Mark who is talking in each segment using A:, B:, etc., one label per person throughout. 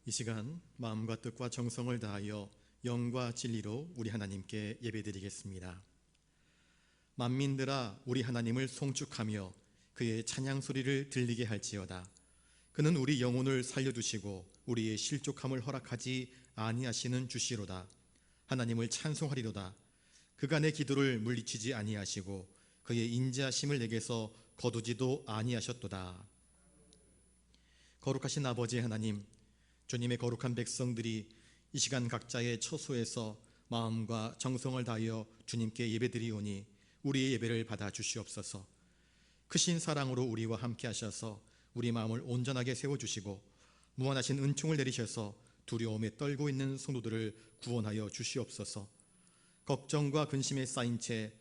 A: 이 시간 마음과 뜻과 정성을 다하여 영과 진리로 우리 하나님께 예배드리겠습니다. 만민들아 우리 하나님을 송축하며 그의 찬양 소리를 들리게 할지어다. 그는 우리 영혼을 살려두시고 우리의 실족함을 허락하지 아니하시는 주시로다. 하나님을 찬송하리로다. 그가 내 기도를 물리치지 아니하시고 그의 인자하심을 내게서 거두지도 아니하셨도다. 거룩하신 아버지 하나님, 주님의 거룩한 백성들이 이 시간 각자의 처소에서 마음과 정성을 다하여 주님께 예배드리오니 우리의 예배를 받아 주시옵소서. 크신 사랑으로 우리와 함께 하셔서 우리 마음을 온전하게 세워주시고 무한하신 은총을 내리셔서 두려움에 떨고 있는 성도들을 구원하여 주시옵소서. 걱정과 근심에 쌓인 채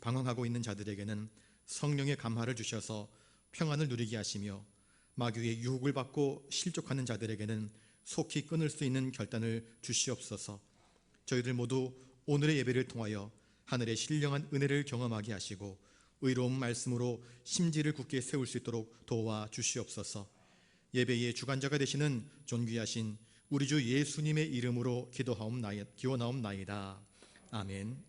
A: 방황하고 있는 자들에게는 성령의 감화를 주셔서 평안을 누리게 하시며 마귀의 유혹을 받고 실족하는 자들에게는 속히 끊을 수 있는 결단을 주시옵소서. 저희들 모두 오늘의 예배를 통하여 하늘의 신령한 은혜를 경험하게 하시고 의로운 말씀으로 심지를 굳게 세울 수 있도록 도와 주시옵소서. 예배의 주관자가 되시는 존귀하신 우리 주 예수님의 이름으로 기원하옵나이다. 아멘.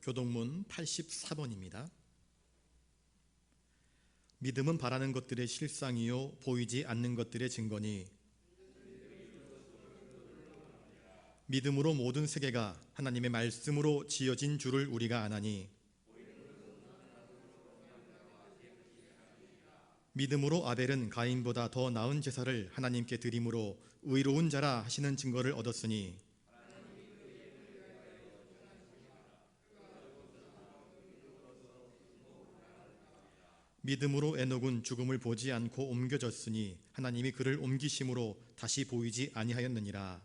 A: 교동문 84번입니다. 믿음은 바라는 것들의 실상이요 보이지 않는 것들의 증거니 믿음으로 모든 세계가 하나님의 말씀으로 지어진 줄을 우리가 아나니 믿음으로 아벨은 가인보다 더 나은 제사를 하나님께 드림으로 의로운 자라 하시는 증거를 얻었으니 믿음으로 에녹은 죽음을 보지 않고 옮겨졌으니 하나님이 그를 옮기심으로 다시 보이지 아니하였느니라.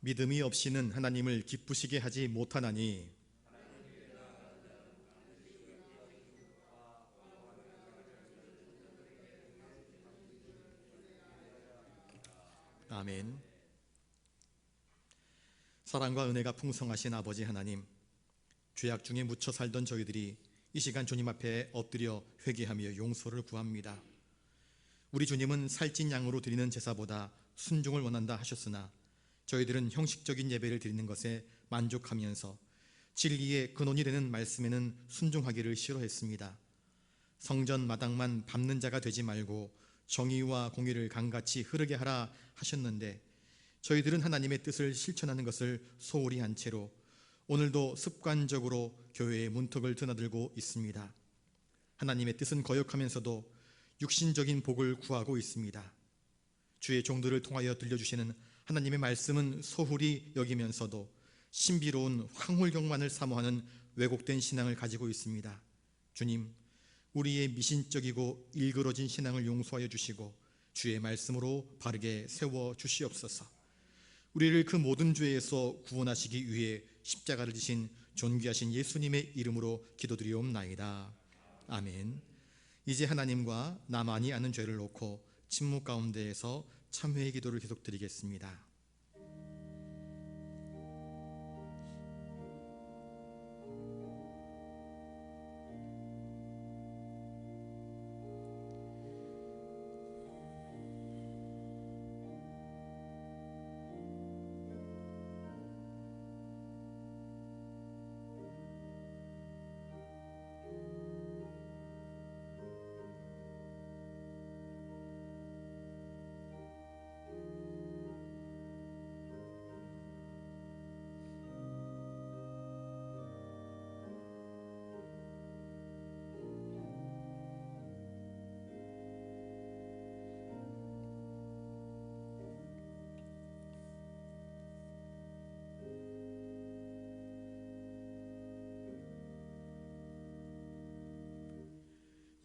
A: 믿음이 없이는 하나님을 기쁘시게 하지 못하나니 아멘. 사랑과 은혜가 풍성하신 아버지 하나님, 죄악 중에 묻혀 살던 저희들이 이 시간 주님 앞에 엎드려 회개하며 용서를 구합니다. 우리 주님은 살찐 양으로 드리는 제사보다 순종을 원한다 하셨으나 저희들은 형식적인 예배를 드리는 것에 만족하면서 진리의 근원이 되는 말씀에는 순종하기를 싫어했습니다. 성전 마당만 밟는 자가 되지 말고 정의와 공의를 강같이 흐르게 하라 하셨는데 저희들은 하나님의 뜻을 실천하는 것을 소홀히 한 채로 오늘도 습관적으로 교회의 문턱을 드나들고 있습니다. 하나님의 뜻은 거역하면서도 육신적인 복을 구하고 있습니다. 주의 종들을 통하여 들려주시는 하나님의 말씀은 소홀히 여기면서도 신비로운 황홀경만을 사모하는 왜곡된 신앙을 가지고 있습니다. 주님, 우리의 미신적이고 일그러진 신앙을 용서하여 주시고 주의 말씀으로 바르게 세워 주시옵소서. 우리를 그 모든 죄에서 구원하시기 위해 십자가를 지신 존귀하신 예수님의 이름으로 기도드리옵나이다. 아멘. 이제 하나님과 나만이 아는 죄를 놓고 침묵 가운데에서 참회의 기도를 계속 드리겠습니다.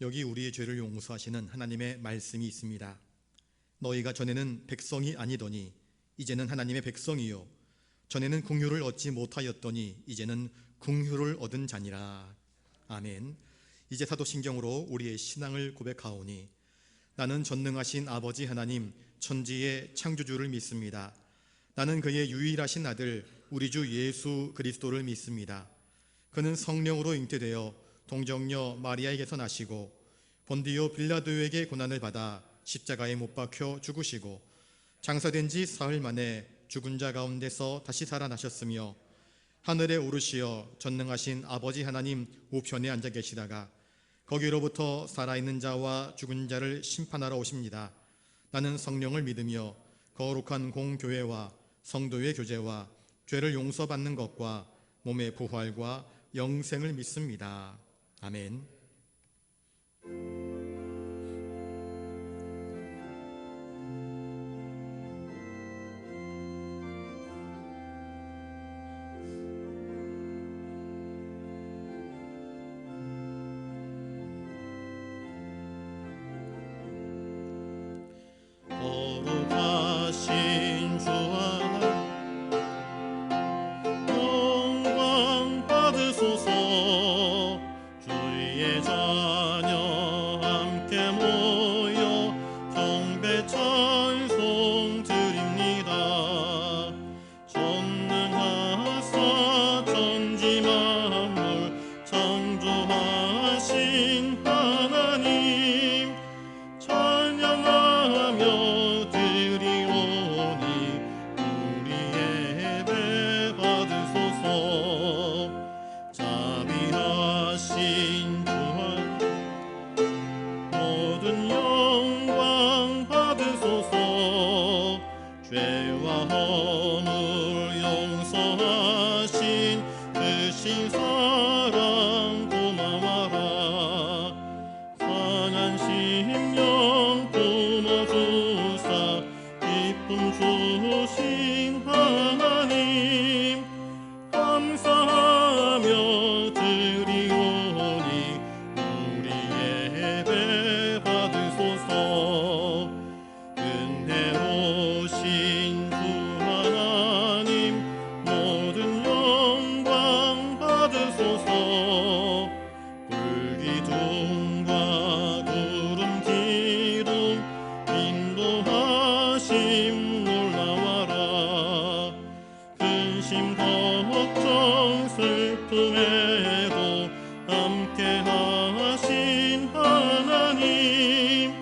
A: 여기 우리의 죄를 용서하시는 하나님의 말씀이 있습니다. 너희가 전에는 백성이 아니더니 이제는 하나님의 백성이요 전에는 긍휼을 얻지 못하였더니 이제는 긍휼을 얻은 자니라. 아멘. 이제 사도신경으로 우리의 신앙을 고백하오니 나는 전능하신 아버지 하나님 천지의 창조주를 믿습니다. 나는 그의 유일하신 아들 우리 주 예수 그리스도를 믿습니다. 그는 성령으로 잉태되어 동정녀 마리아에게서 나시고 본디오 빌라도에게 고난을 받아 십자가에 못 박혀 죽으시고 장사된 지 사흘 만에 죽은 자 가운데서 다시 살아나셨으며 하늘에 오르시어 전능하신 아버지 하나님 우편에 앉아 계시다가 거기로부터 살아있는 자와 죽은 자를 심판하러 오십니다. 나는 성령을 믿으며 거룩한 공교회와 성도의 교제와 죄를 용서받는 것과 몸의 부활과 영생을 믿습니다. 아멘.
B: 거룩하신 주 하나님 영광 받으소서. 주의 자녀 함께 모여 경배 찬송 드립니다. 전능하사 천지 만물 창조하신 하나님 찬양하며 드리오니 우리 예배 받으소서. 자비하신 주 하나님 모든 영광 받으소서. 죄와 허물 용서하신 크신 사랑 고마워라. 상한 심령 품어주사 기쁨 주신 하나님 감사하며 드리오니 우리 예배 받으소서. 은혜로우신 주 하나님 모든 영광 받으소서. 불기둥과 구름 기둥 인도하심 놀라워라. 근심 걱정 슬픔에도 함께하신 하나님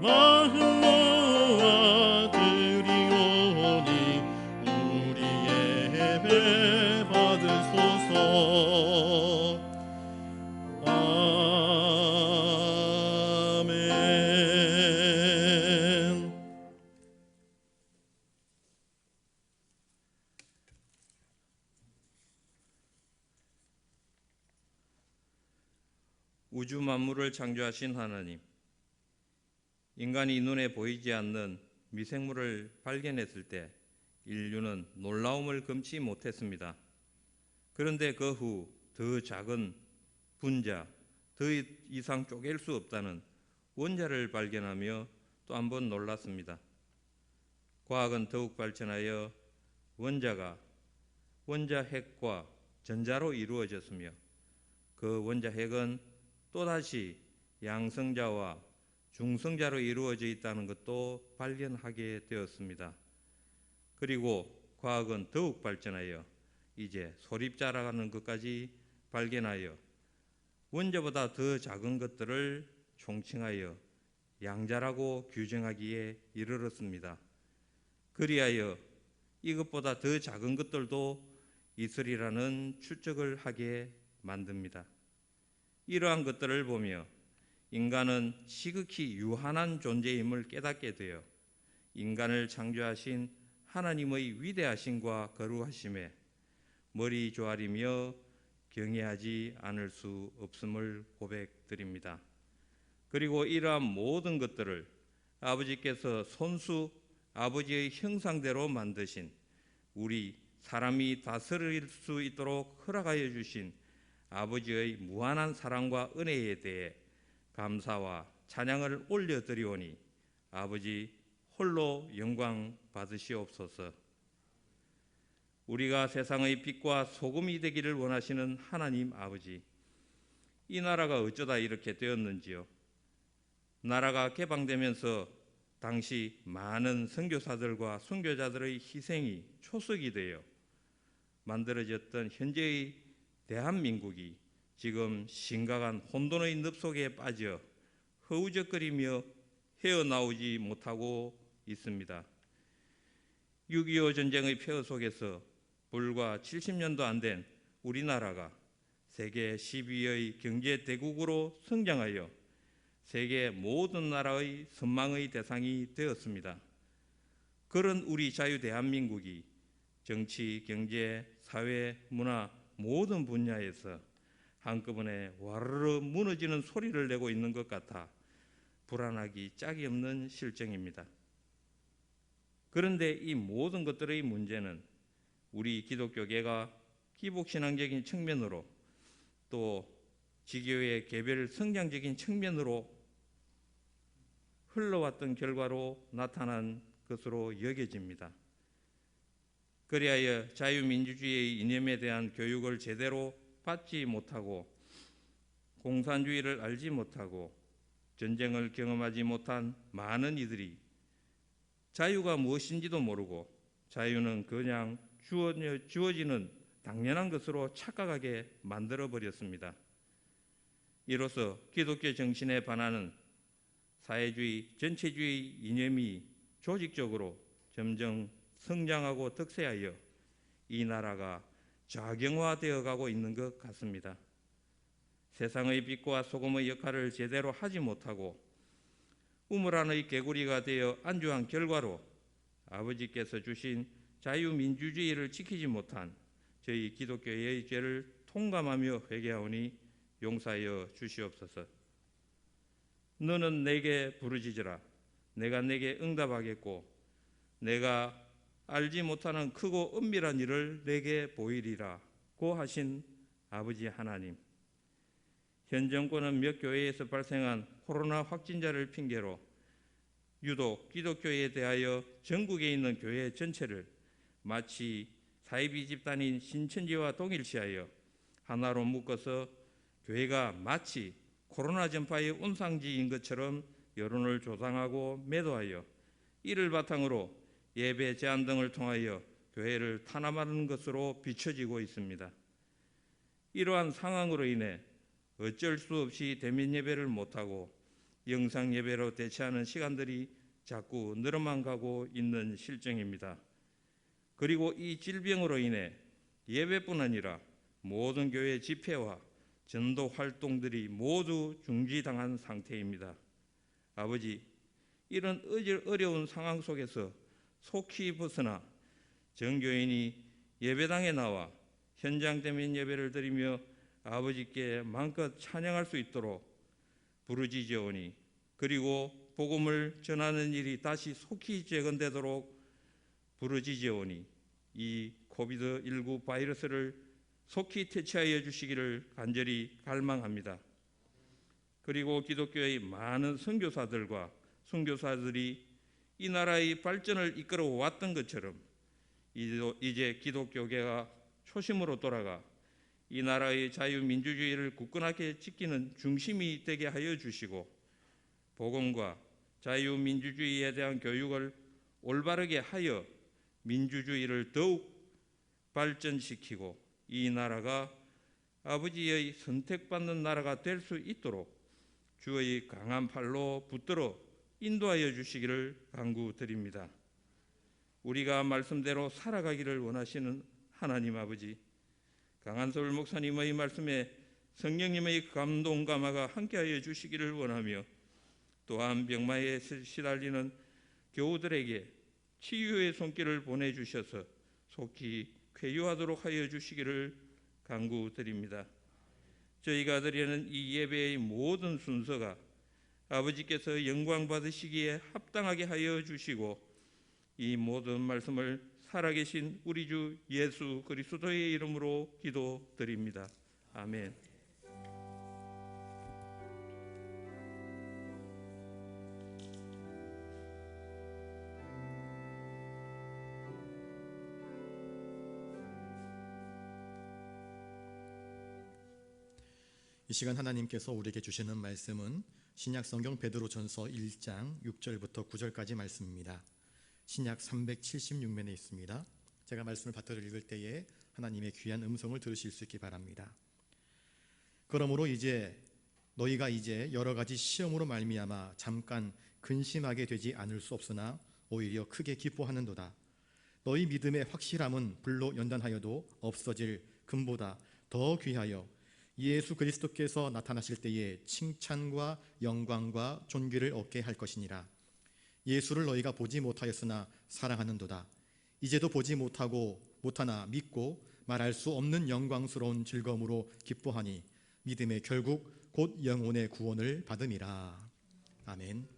B: 마음 모아 드리오니 우리 예배 받으소서. 아멘.
C: 우주 만물을 창조하신 하나님, 인간이 눈에 보이지 않는 미생물을 발견했을 때 인류는 놀라움을 금치 못했습니다. 그런데 그 후 더 작은 분자, 더 이상 쪼갤 수 없다는 원자를 발견하며 또 한 번 놀랐습니다. 과학은 더욱 발전하여 원자가 원자핵과 전자로 이루어졌으며 그 원자핵은 또다시 양성자와 중성자로 이루어져 있다는 것도 발견하게 되었습니다. 그리고 과학은 더욱 발전하여 이제 소립자라는 것까지 발견하여 원자보다 더 작은 것들을 총칭하여 양자라고 규정하기에 이르렀습니다. 그리하여 이것보다 더 작은 것들도 있으리라는 추측을 하게 만듭니다. 이러한 것들을 보며 인간은 지극히 유한한 존재임을 깨닫게 되어 인간을 창조하신 하나님의 위대하심과 거룩하심에 머리 조아리며 경외하지 않을 수 없음을 고백드립니다. 그리고 이러한 모든 것들을 아버지께서 손수 아버지의 형상대로 만드신 우리 사람이 다스릴 수 있도록 허락하여 주신 아버지의 무한한 사랑과 은혜에 대해 감사와 찬양을 올려드리오니 아버지 홀로 영광 받으시옵소서. 우리가 세상의 빛과 소금이 되기를 원하시는 하나님 아버지, 이 나라가 어쩌다 이렇게 되었는지요. 나라가 개방되면서 당시 많은 선교사들과 선교자들의 희생이 초석이 되어 만들어졌던 현재의 대한민국이 지금 심각한 혼돈의 늪속에 빠져 허우적거리며 헤어나오지 못하고 있습니다. 6.25 전쟁의 폐허 속에서 불과 70년도 안 된 우리나라가 세계 10위의 경제 대국으로 성장하여 세계 모든 나라의 선망의 대상이 되었습니다. 그런 우리 자유 대한민국이 정치, 경제, 사회, 문화 모든 분야에서 한꺼번에 와르르 무너지는 소리를 내고 있는 것 같아 불안하기 짝이 없는 실정입니다. 그런데 이 모든 것들의 문제는 우리 기독교계가 기복신앙적인 측면으로 또 지교의 개별 성장적인 측면으로 흘러왔던 결과로 나타난 것으로 여겨집니다. 그리하여 자유민주주의의 이념에 대한 교육을 제대로 받지 못하고 공산주의를 알지 못하고 전쟁을 경험하지 못한 많은 이들이 자유가 무엇인지도 모르고 자유는 그냥 주어지는 당연한 것으로 착각하게 만들어버렸습니다. 이로써 기독교 정신에 반하는 사회주의, 전체주의 이념이 조직적으로 점점 성장하고 득세하여 이 나라가 좌경화되어 가고 있는 것 같습니다. 세상의 빛과 소금의 역할을 제대로 하지 못하고 우물 안의 개구리가 되어 안주한 결과로 아버지께서 주신 자유민주주의를 지키지 못한 저희 기독교의 죄를 통감하며 회개하오니 용서하여 주시옵소서. 너는 내게 부르짖으라. 내가 내게 응답하겠고 내가 알지 못하는 크고 은밀한 일을 내게 보이리라고 하신 아버지 하나님, 현 정권은 몇 교회에서 발생한 코로나 확진자를 핑계로 유독 기독교에 대하여 전국에 있는 교회 전체를 마치 사이비 집단인 신천지와 동일시하여 하나로 묶어서 교회가 마치 코로나 전파의 온상지인 것처럼 여론을 조장하고 매도하여 이를 바탕으로 예배 제한 등을 통하여 교회를 탄압하는 것으로 비춰지고 있습니다. 이러한 상황으로 인해 어쩔 수 없이 대면 예배를 못하고 영상 예배로 대체하는 시간들이 자꾸 늘어만 가고 있는 실정입니다. 그리고 이 질병으로 인해 예배뿐 아니라 모든 교회 집회와 전도 활동들이 모두 중지당한 상태입니다. 아버지, 이런 어려운 상황 속에서 속히 벗어나 정교인이 예배당에 나와 현장 대면 예배를 드리며 아버지께 마음껏 찬양할 수 있도록 부르짖으오니, 그리고 복음을 전하는 일이 다시 속히 재건되도록 부르짖으오니 이 코비드19 바이러스를 속히 퇴치하여 주시기를 간절히 갈망합니다. 그리고 기독교의 많은 선교사들과 선교사들이 이 나라의 발전을 이끌어 왔던 것처럼 이제 기독교계가 초심으로 돌아가 이 나라의 자유민주주의를 굳건하게 지키는 중심이 되게 하여 주시고 복음과 자유민주주의에 대한 교육을 올바르게 하여 민주주의를 더욱 발전시키고 이 나라가 아버지의 선택받는 나라가 될 수 있도록 주의 강한 팔로 붙들어 인도하여 주시기를 간구드립니다. 우리가 말씀대로 살아가기를 원하시는 하나님 아버지, 강한솔 목사님의 말씀에 성령님의 감동 감화가 함께하여 주시기를 원하며 또한 병마에 시달리는 교우들에게 치유의 손길을 보내주셔서 속히 쾌유하도록 하여 주시기를 간구드립니다. 저희가 드리는 이 예배의 모든 순서가 아버지께서 영광 받으시기에 합당하게 하여 주시고 이 모든 말씀을 살아계신 우리 주 예수 그리스도의 이름으로 기도드립니다. 아멘.
A: 이 시간 하나님께서 우리에게 주시는 말씀은 신약성경 베드로전서 1장 6절부터 9절까지 말씀입니다. 신약 376면에 있습니다. 제가 말씀을 받들어 읽을 때에 하나님의 귀한 음성을 들으실 수 있기 바랍니다. 그러므로 너희가 이제 여러 가지 시험으로 말미암아 잠깐 근심하게 되지 않을 수 없으나 오히려 크게 기뻐하는도다. 너희 믿음의 확실함은 불로 연단하여도 없어질 금보다 더 귀하여 예수 그리스도께서 나타나실 때에 칭찬과 영광과 존귀를 얻게 할 것이니라. 예수를 너희가 보지 못하였으나 사랑하는도다. 이제도 보지 못하나 믿고 말할 수 없는 영광스러운 즐거움으로 기뻐하니 믿음의 결국 곧 영혼의 구원을 받음이라. 아멘.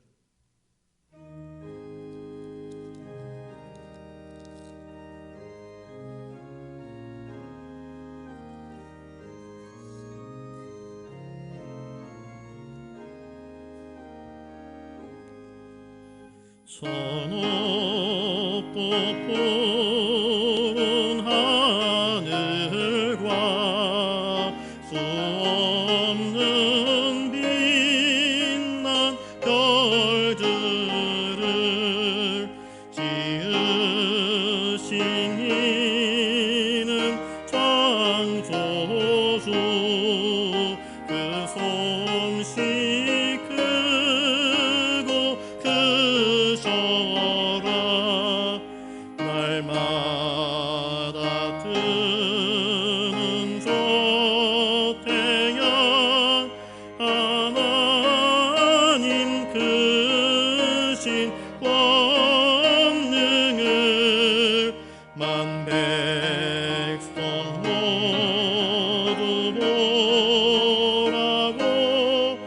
B: 천옥 푸른 하늘과 수없는 빛난 별들을 지으신 이는 창조주 그 솜씨 크고 크셔라. 날마다 뜨는 저 태양 하나님 크신 권능을 만 백성 모두 보라고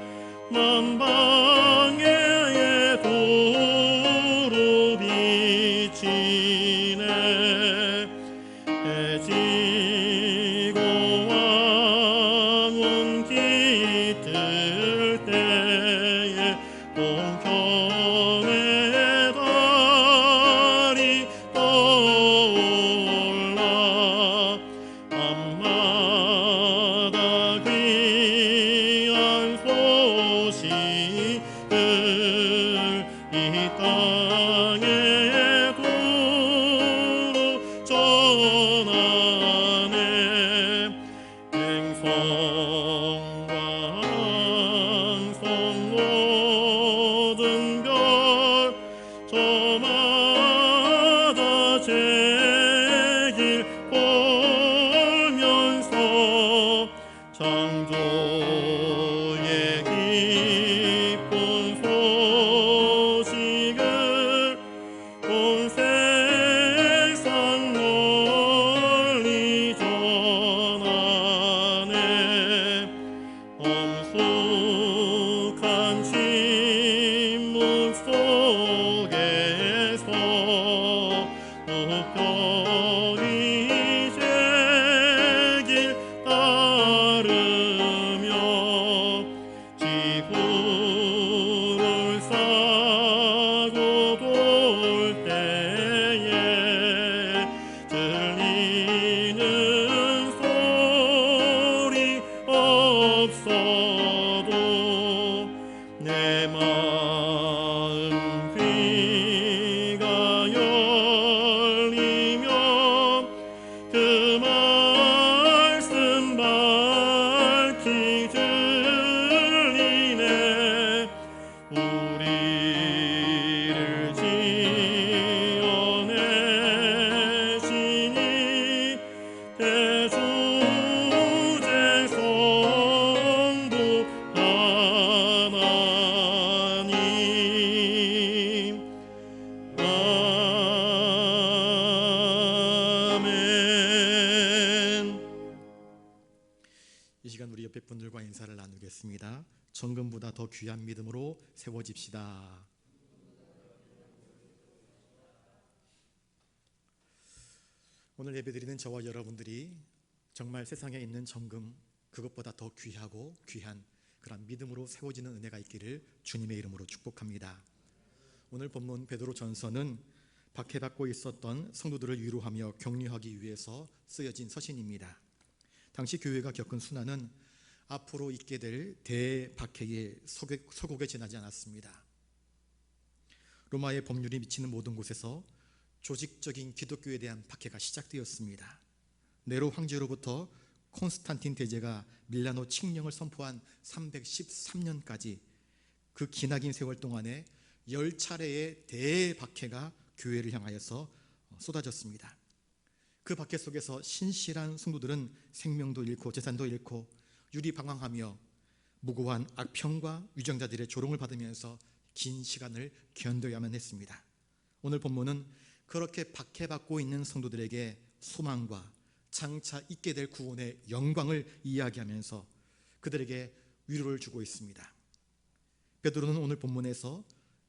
B: 만방의 도로 비치네. 해지고 왕운 깃들 때에 공평의 달이 떠올라. 밤마다 귀한 소식을 이 땅에 두루 전하네. 행성과 항성 모든 별 저마다 제길 보면서 창조의 기쁜 소식을 온 세상 널리 전하네. 엄숙한 침묵 속에서 우편이 제길 따르며 지구를 싸고 돌 때에 들리는 소리 없어도 내 마음 귀가 열리면 그 말씀 밝히 들리네. 우리를 지어내시니 대주제 성부 하나님. 아멘.
A: 이 시간 우리 옆에 분들과 인사를 나누겠습니다. 정금보다 더 귀한 믿음으로 세워집시다. 오늘 예배드리는 저와 여러분들이 정말 세상에 있는 정금 그것보다 더 귀하고 귀한 그런 믿음으로 세워지는 은혜가 있기를 주님의 이름으로 축복합니다. 오늘 본문 베드로전서는 박해받고 있었던 성도들을 위로하며 격려하기 위해서 쓰여진 서신입니다. 당시 교회가 겪은 순환은 앞으로 있게 될 대박해의 서곡에 지나지 않았습니다. 로마의 법률이 미치는 모든 곳에서 조직적인 기독교에 대한 박해가 시작되었습니다. 네로 황제로부터 콘스탄틴 대제가 밀라노 칙령을 선포한 313년까지 그 기나긴 세월 동안에 10차례의 대박해가 교회를 향하여서 쏟아졌습니다. 그 박해 속에서 신실한 성도들은 생명도 잃고 재산도 잃고 유리방황하며 무고한 악평과 위정자들의 조롱을 받으면서 긴 시간을 견뎌야만 했습니다. 오늘 본문은 그렇게 박해받고 있는 성도들에게 소망과 장차 있게 될 구원의 영광을 이야기하면서 그들에게 위로를 주고 있습니다. 베드로는 오늘 본문에서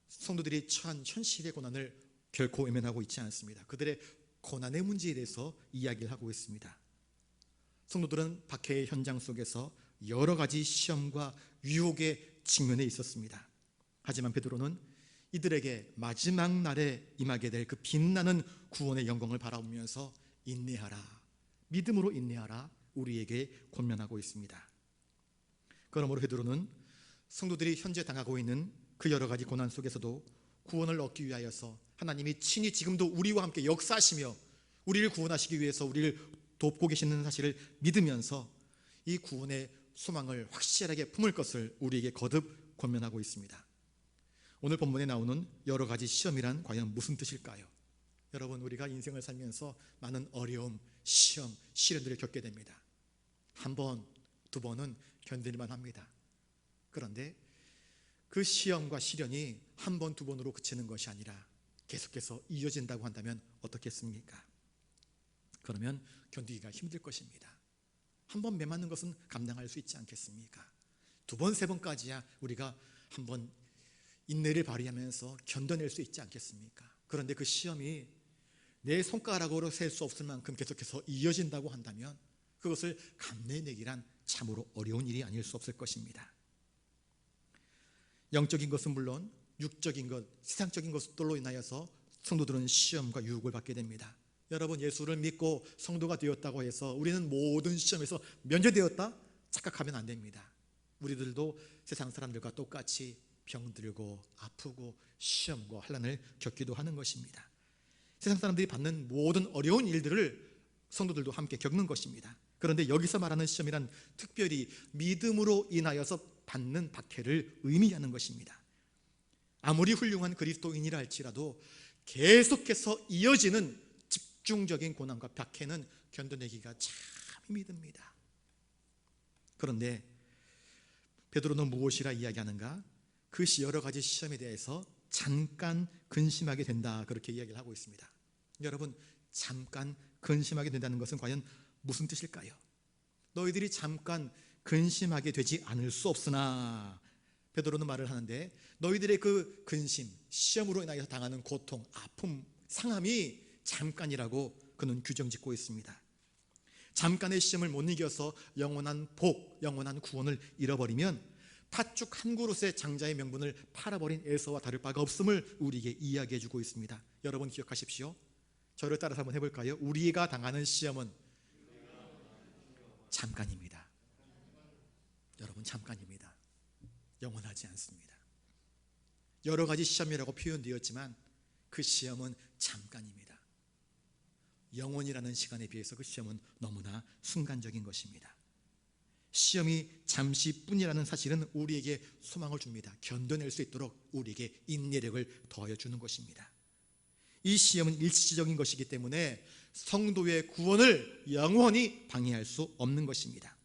A: 성도들이 처한 현실의 고난을 결코 외면하고 있지 않습니다. 그들의 고난의 문제에 대해서 이야기를 하고 있습니다. 성도들은 박해의 현장 속에서 여러 가지 시험과 유혹에 직면해 있었습니다. 하지만 베드로는 이들에게 마지막 날에 임하게 될 그 빛나는 구원의 영광을 바라보면서 인내하라, 믿음으로 인내하라 우리에게 권면하고 있습니다. 그러므로 베드로는 성도들이 현재 당하고 있는 그 여러 가지 고난 속에서도 구원을 얻기 위하여서 하나님이 친히 지금도 우리와 함께 역사하시며 우리를 구원하시기 위해서 우리를 돕고 계시는 사실을 믿으면서 이 구원의 소망을 확실하게 품을 것을 우리에게 거듭 권면하고 있습니다. 오늘 본문에 나오는 여러 가지 시험이란 과연 무슨 뜻일까요? 여러분, 우리가 인생을 살면서 많은 어려움, 시험, 시련들을 겪게 됩니다. 한 번, 두 번은 견딜만 합니다. 그런데 그 시험과 시련이 한 번, 두 번으로 그치는 것이 아니라 계속해서 이어진다고 한다면 어떻겠습니까? 그러면 견디기가 힘들 것입니다. 한 번 매맞는 것은 감당할 수 있지 않겠습니까? 두 번, 세 번까지야 우리가 한번 인내를 발휘하면서 견뎌낼 수 있지 않겠습니까? 그런데 그 시험이 내 손가락으로 셀 수 없을 만큼 계속해서 이어진다고 한다면 그것을 감내내기란 참으로 어려운 일이 아닐 수 없을 것입니다. 영적인 것은 물론 육적인 것, 세상적인 것들로 인하여서 성도들은 시험과 유혹을 받게 됩니다. 여러분, 예수를 믿고 성도가 되었다고 해서 우리는 모든 시험에서 면제되었다 착각하면 안 됩니다. 우리들도 세상 사람들과 똑같이 병들고 아프고 시험과 환난을 겪기도 하는 것입니다. 세상 사람들이 받는 모든 어려운 일들을 성도들도 함께 겪는 것입니다. 그런데 여기서 말하는 시험이란 특별히 믿음으로 인하여서 받는 박해를 의미하는 것입니다. 아무리 훌륭한 그리스도인이라 할지라도 계속해서 이어지는 집중적인 고난과 박해는 견뎌내기가 참 힘이 듭니다. 그런데 베드로는 무엇이라 이야기하는가? 그 여러 가지 시험에 대해서 잠깐 근심하게 된다, 그렇게 이야기를 하고 있습니다. 여러분, 잠깐 근심하게 된다는 것은 과연 무슨 뜻일까요? 너희들이 잠깐 근심하게 되지 않을 수 없으나, 베드로는 말을 하는데 너희들의 그 근심, 시험으로 인하여 당하는 고통, 아픔, 상함이 잠깐이라고 그는 규정짓고 있습니다. 잠깐의 시험을 못 이겨서 영원한 복, 영원한 구원을 잃어버리면 팥죽 한 그릇의 장자의 명분을 팔아버린 에서와 다를 바가 없음을 우리에게 이야기해주고 있습니다. 여러분 기억하십시오. 저를 따라서 한번 해볼까요? 우리가 당하는 시험은 잠깐입니다. 여러분, 잠깐입니다. 영원하지 않습니다. 여러 가지 시험이라고 표현되었지만 그 시험은 잠깐입니다. 영원이라는 시간에 비해서 그 시험은 너무나 순간적인 것입니다. 시험이 잠시뿐이라는 사실은 우리에게 소망을 줍니다. 견뎌낼 수 있도록 우리에게 인내력을 더하여 주는 것입니다. 이 시험은 일시적인 것이기 때문에 성도의 구원을 영원히 방해할 수 없는 것입니다.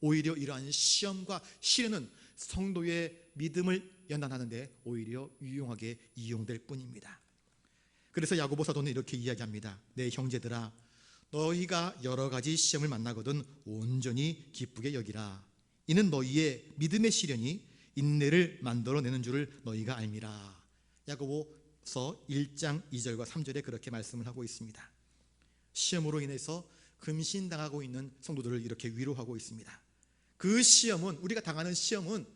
A: 오히려 이러한 시험과 시련은 성도의 믿음을 연단하는 데 오히려 유용하게 이용될 뿐입니다. 그래서 야고보 사도는 이렇게 이야기합니다. 내 형제들아, 너희가 여러 가지 시험을 만나거든 온전히 기쁘게 여기라. 이는 너희의 믿음의 시련이 인내를 만들어내는 줄을 너희가 알미라. 야고보서 1장 2절과 3절에 그렇게 말씀을 하고 있습니다. 시험으로 인해서 금신당하고 있는 성도들을 이렇게 위로하고 있습니다. 그 시험은, 우리가 당하는 시험은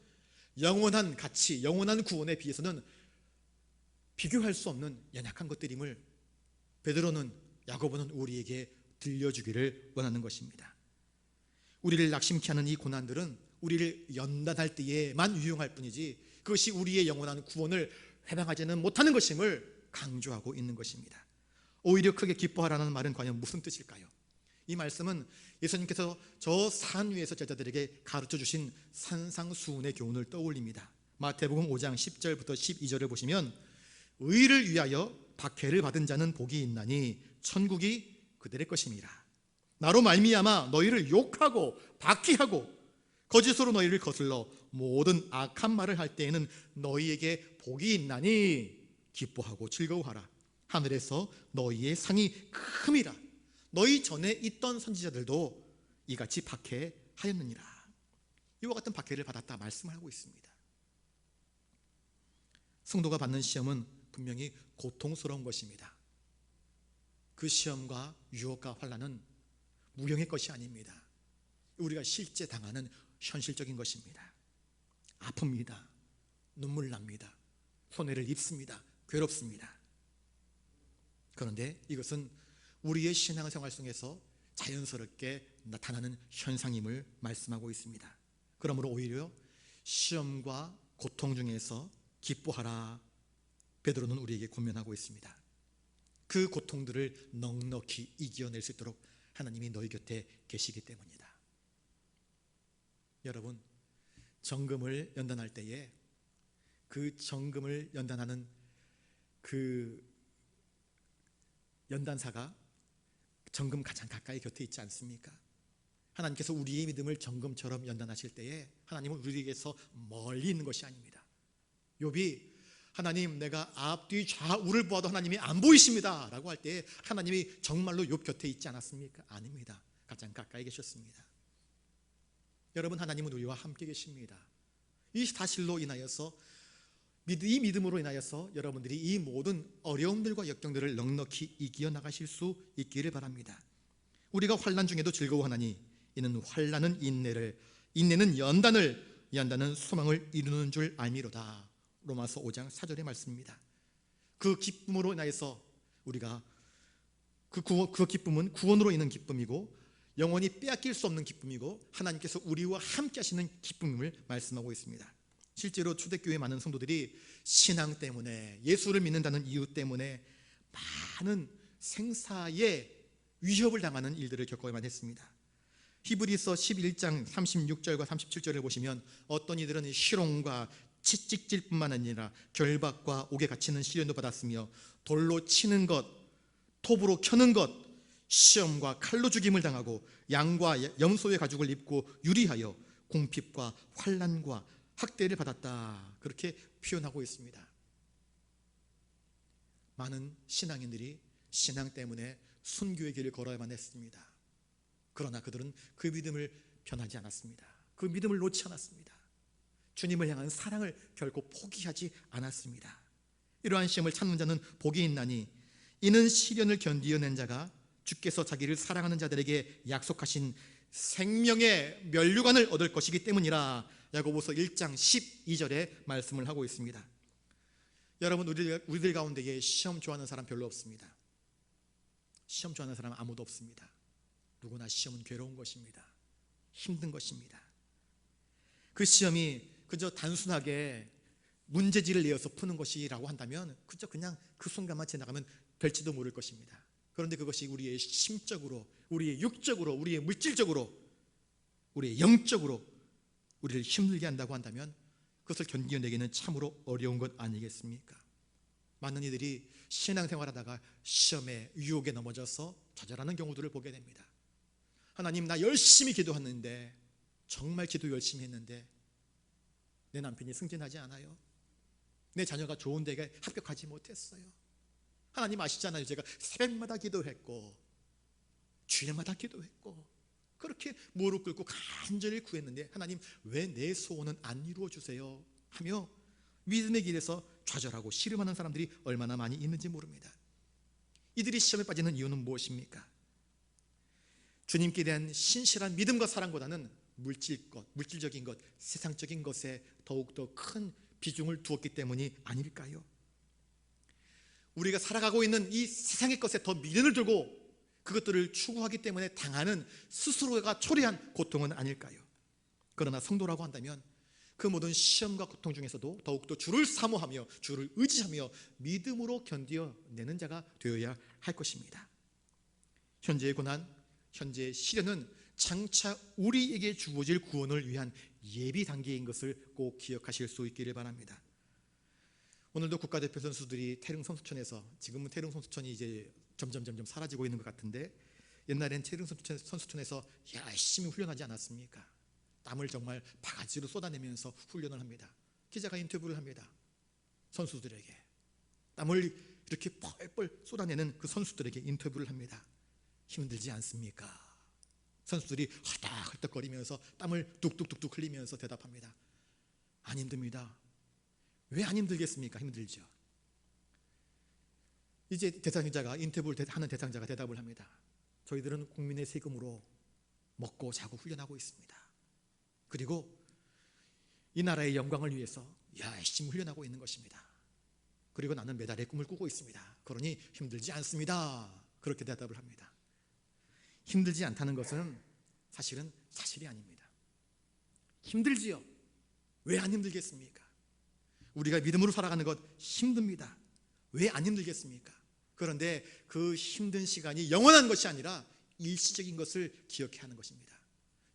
A: 영원한 가치, 영원한 구원에 비해서는 비교할 수 없는 연약한 것들임을 베드로는, 야고보는 우리에게 들려주기를 원하는 것입니다. 우리를 낙심케 하는 이 고난들은 우리를 연단할 때에만 유용할 뿐이지 그것이 우리의 영원한 구원을 회방하지는 못하는 것임을 강조하고 있는 것입니다. 오히려 크게 기뻐하라는 말은 과연 무슨 뜻일까요? 이 말씀은 예수님께서 저 산 위에서 제자들에게 가르쳐 주신 산상수훈의 교훈을 떠올립니다. 마태복음 5장 10절부터 12절을 보시면 의를 위하여 박해를 받은 자는 복이 있나니 천국이 그들의 것임이라. 나로 말미암아 너희를 욕하고 박해하고 거짓으로 너희를 거슬러 모든 악한 말을 할 때에는 너희에게 복이 있나니 기뻐하고 즐거워하라. 하늘에서 너희의 상이 큼이라. 너희 전에 있던 선지자들도 이같이 박해하였느니라. 이와 같은 박해를 받았다 말씀을 하고 있습니다. 성도가 받는 시험은 분명히 고통스러운 것입니다. 그 시험과 유혹과 환난은 무형의 것이 아닙니다. 우리가 실제 당하는 현실적인 것입니다. 아픕니다. 눈물 납니다. 손해를 입습니다. 괴롭습니다. 그런데 이것은 우리의 신앙생활 속에서 자연스럽게 나타나는 현상임을 말씀하고 있습니다. 그러므로 오히려 시험과 고통 중에서 기뻐하라, 베드로는 우리에게 권면하고 있습니다. 그 고통들을 넉넉히 이겨낼 수 있도록 하나님이 너희 곁에 계시기 때문이다. 여러분, 정금을 연단할 때에 그 정금을 연단하는 그 연단사가 정금 가장 가까이 곁에 있지 않습니까? 하나님께서 우리의 믿음을 정금처럼 연단하실 때에 하나님은 우리에게서 멀리 있는 것이 아닙니다. 욥이 하나님 내가 앞뒤 좌우를 보아도 하나님이 안 보이십니다 라고 할 때 하나님이 정말로 욥 곁에 있지 않았습니까? 아닙니다. 가장 가까이 계셨습니다. 여러분, 하나님은 우리와 함께 계십니다. 이 사실로 인하여서 이 믿음으로 인하여서 여러분들이 이 모든 어려움들과 역경들을 넉넉히 이겨나가실 수 있기를 바랍니다. 우리가 환난 중에도 즐거워하나니 이는 환난은 인내는 연단은 소망을 이루는 줄 알미로다. 로마서 5장 4절의 말씀입니다. 그 기쁨으로 인하여서 우리가 그 기쁨은 구원으로 인한 기쁨이고 영원히 빼앗길 수 없는 기쁨이고 하나님께서 우리와 함께 하시는 기쁨임을 말씀하고 있습니다. 실제로 초대교회 많은 성도들이 신앙 때문에 예수를 믿는다는 이유 때문에 많은 생사의 위협을 당하는 일들을 겪어야만 했습니다. 히브리서 11장 36절과 37절을 보시면 어떤 이들은 희롱과 채찍질뿐만 아니라 결박과 옥에 갇히는 시련도 받았으며 돌로 치는 것, 톱으로 켜는 것, 시험과 칼로 죽임을 당하고 양과 염소의 가죽을 입고 유리하여 궁핍과 환난과 학대를 받았다. 그렇게 표현하고 있습니다. 많은 신앙인들이 신앙 때문에 순교의 길을 걸어야만 했습니다. 그러나 그들은 그 믿음을 변하지 않았습니다. 그 믿음을 놓지 않았습니다. 주님을 향한 사랑을 결코 포기하지 않았습니다. 이러한 시험을 참는 자는 복이 있나니 이는 시련을 견디어낸 자가 주께서 자기를 사랑하는 자들에게 약속하신 생명의 면류관을 얻을 것이기 때문이라. 야고보서 1장 12절에 말씀을 하고 있습니다. 여러분, 우리들 가운데에 시험 좋아하는 사람 별로 없습니다. 시험 좋아하는 사람 아무도 없습니다. 누구나 시험은 괴로운 것입니다. 힘든 것입니다. 그 시험이 그저 단순하게 문제지를 내어서 푸는 것이라고 한다면 그냥 그 순간만 지나가면 될지도 모를 것입니다. 그런데 그것이 우리의 심적으로, 우리의 육적으로, 우리의 물질적으로, 우리의 영적으로 우리를 힘들게 한다고 한다면 그것을 견디어내기는 참으로 어려운 것 아니겠습니까? 많은 이들이 신앙생활하다가 시험에 유혹에 넘어져서 좌절하는 경우들을 보게 됩니다. 하나님, 나 열심히 기도했는데, 정말 기도 열심히 했는데 내 남편이 승진하지 않아요. 내 자녀가 좋은 대학에 합격하지 못했어요. 하나님 아시잖아요. 제가 새벽마다 기도했고 주일마다 기도했고 그렇게 무릎 꿇고 간절히 구했는데 하나님 왜 내 소원은 안 이루어 주세요 하며 믿음의 길에서 좌절하고 씨름하는 사람들이 얼마나 많이 있는지 모릅니다. 이들이 시험에 빠지는 이유는 무엇입니까? 주님께 대한 신실한 믿음과 사랑보다는 물질적인 것, 세상적인 것에 더욱더 큰 비중을 두었기 때문이 아닐까요? 우리가 살아가고 있는 이 세상의 것에 더 미련을 두고 그것들을 추구하기 때문에 당하는 스스로가 초래한 고통은 아닐까요? 그러나 성도라고 한다면 그 모든 시험과 고통 중에서도 더욱더 주를 사모하며 주를 의지하며 믿음으로 견뎌내는 자가 되어야 할 것입니다. 현재의 고난, 현재의 시련은 장차 우리에게 주어질 구원을 위한 예비 단계인 것을 꼭 기억하실 수 있기를 바랍니다. 오늘도 국가대표 선수들이 태릉 선수촌에서, 지금은 태릉 선수촌이 이제 점점 사라지고 있는 것 같은데, 옛날엔 태릉 선수촌에서 열심히 훈련하지 않았습니까? 땀을 정말 바가지로 쏟아내면서 훈련을 합니다. 기자가 인터뷰를 합니다. 선수들에게 땀을 이렇게 펄펄 쏟아내는 그 선수들에게 인터뷰를 합니다. 힘들지 않습니까? 선수들이 헐떡헐떡거리면서 땀을 뚝뚝뚝뚝 흘리면서 대답합니다. 안 힘듭니다. 왜 안 힘들겠습니까? 힘들죠. 이제 대상자가, 인터뷰를 하는 대상자가 대답을 합니다. 저희들은 국민의 세금으로 먹고 자고 훈련하고 있습니다. 그리고 이 나라의 영광을 위해서 열심히 훈련하고 있는 것입니다. 그리고 나는 메달의 꿈을 꾸고 있습니다. 그러니 힘들지 않습니다. 그렇게 대답을 합니다. 힘들지 않다는 것은 사실은 사실이 아닙니다. 힘들지요. 왜 안 힘들겠습니까? 우리가 믿음으로 살아가는 것 힘듭니다. 왜 안 힘들겠습니까? 그런데 그 힘든 시간이 영원한 것이 아니라 일시적인 것을 기억해야 하는 것입니다.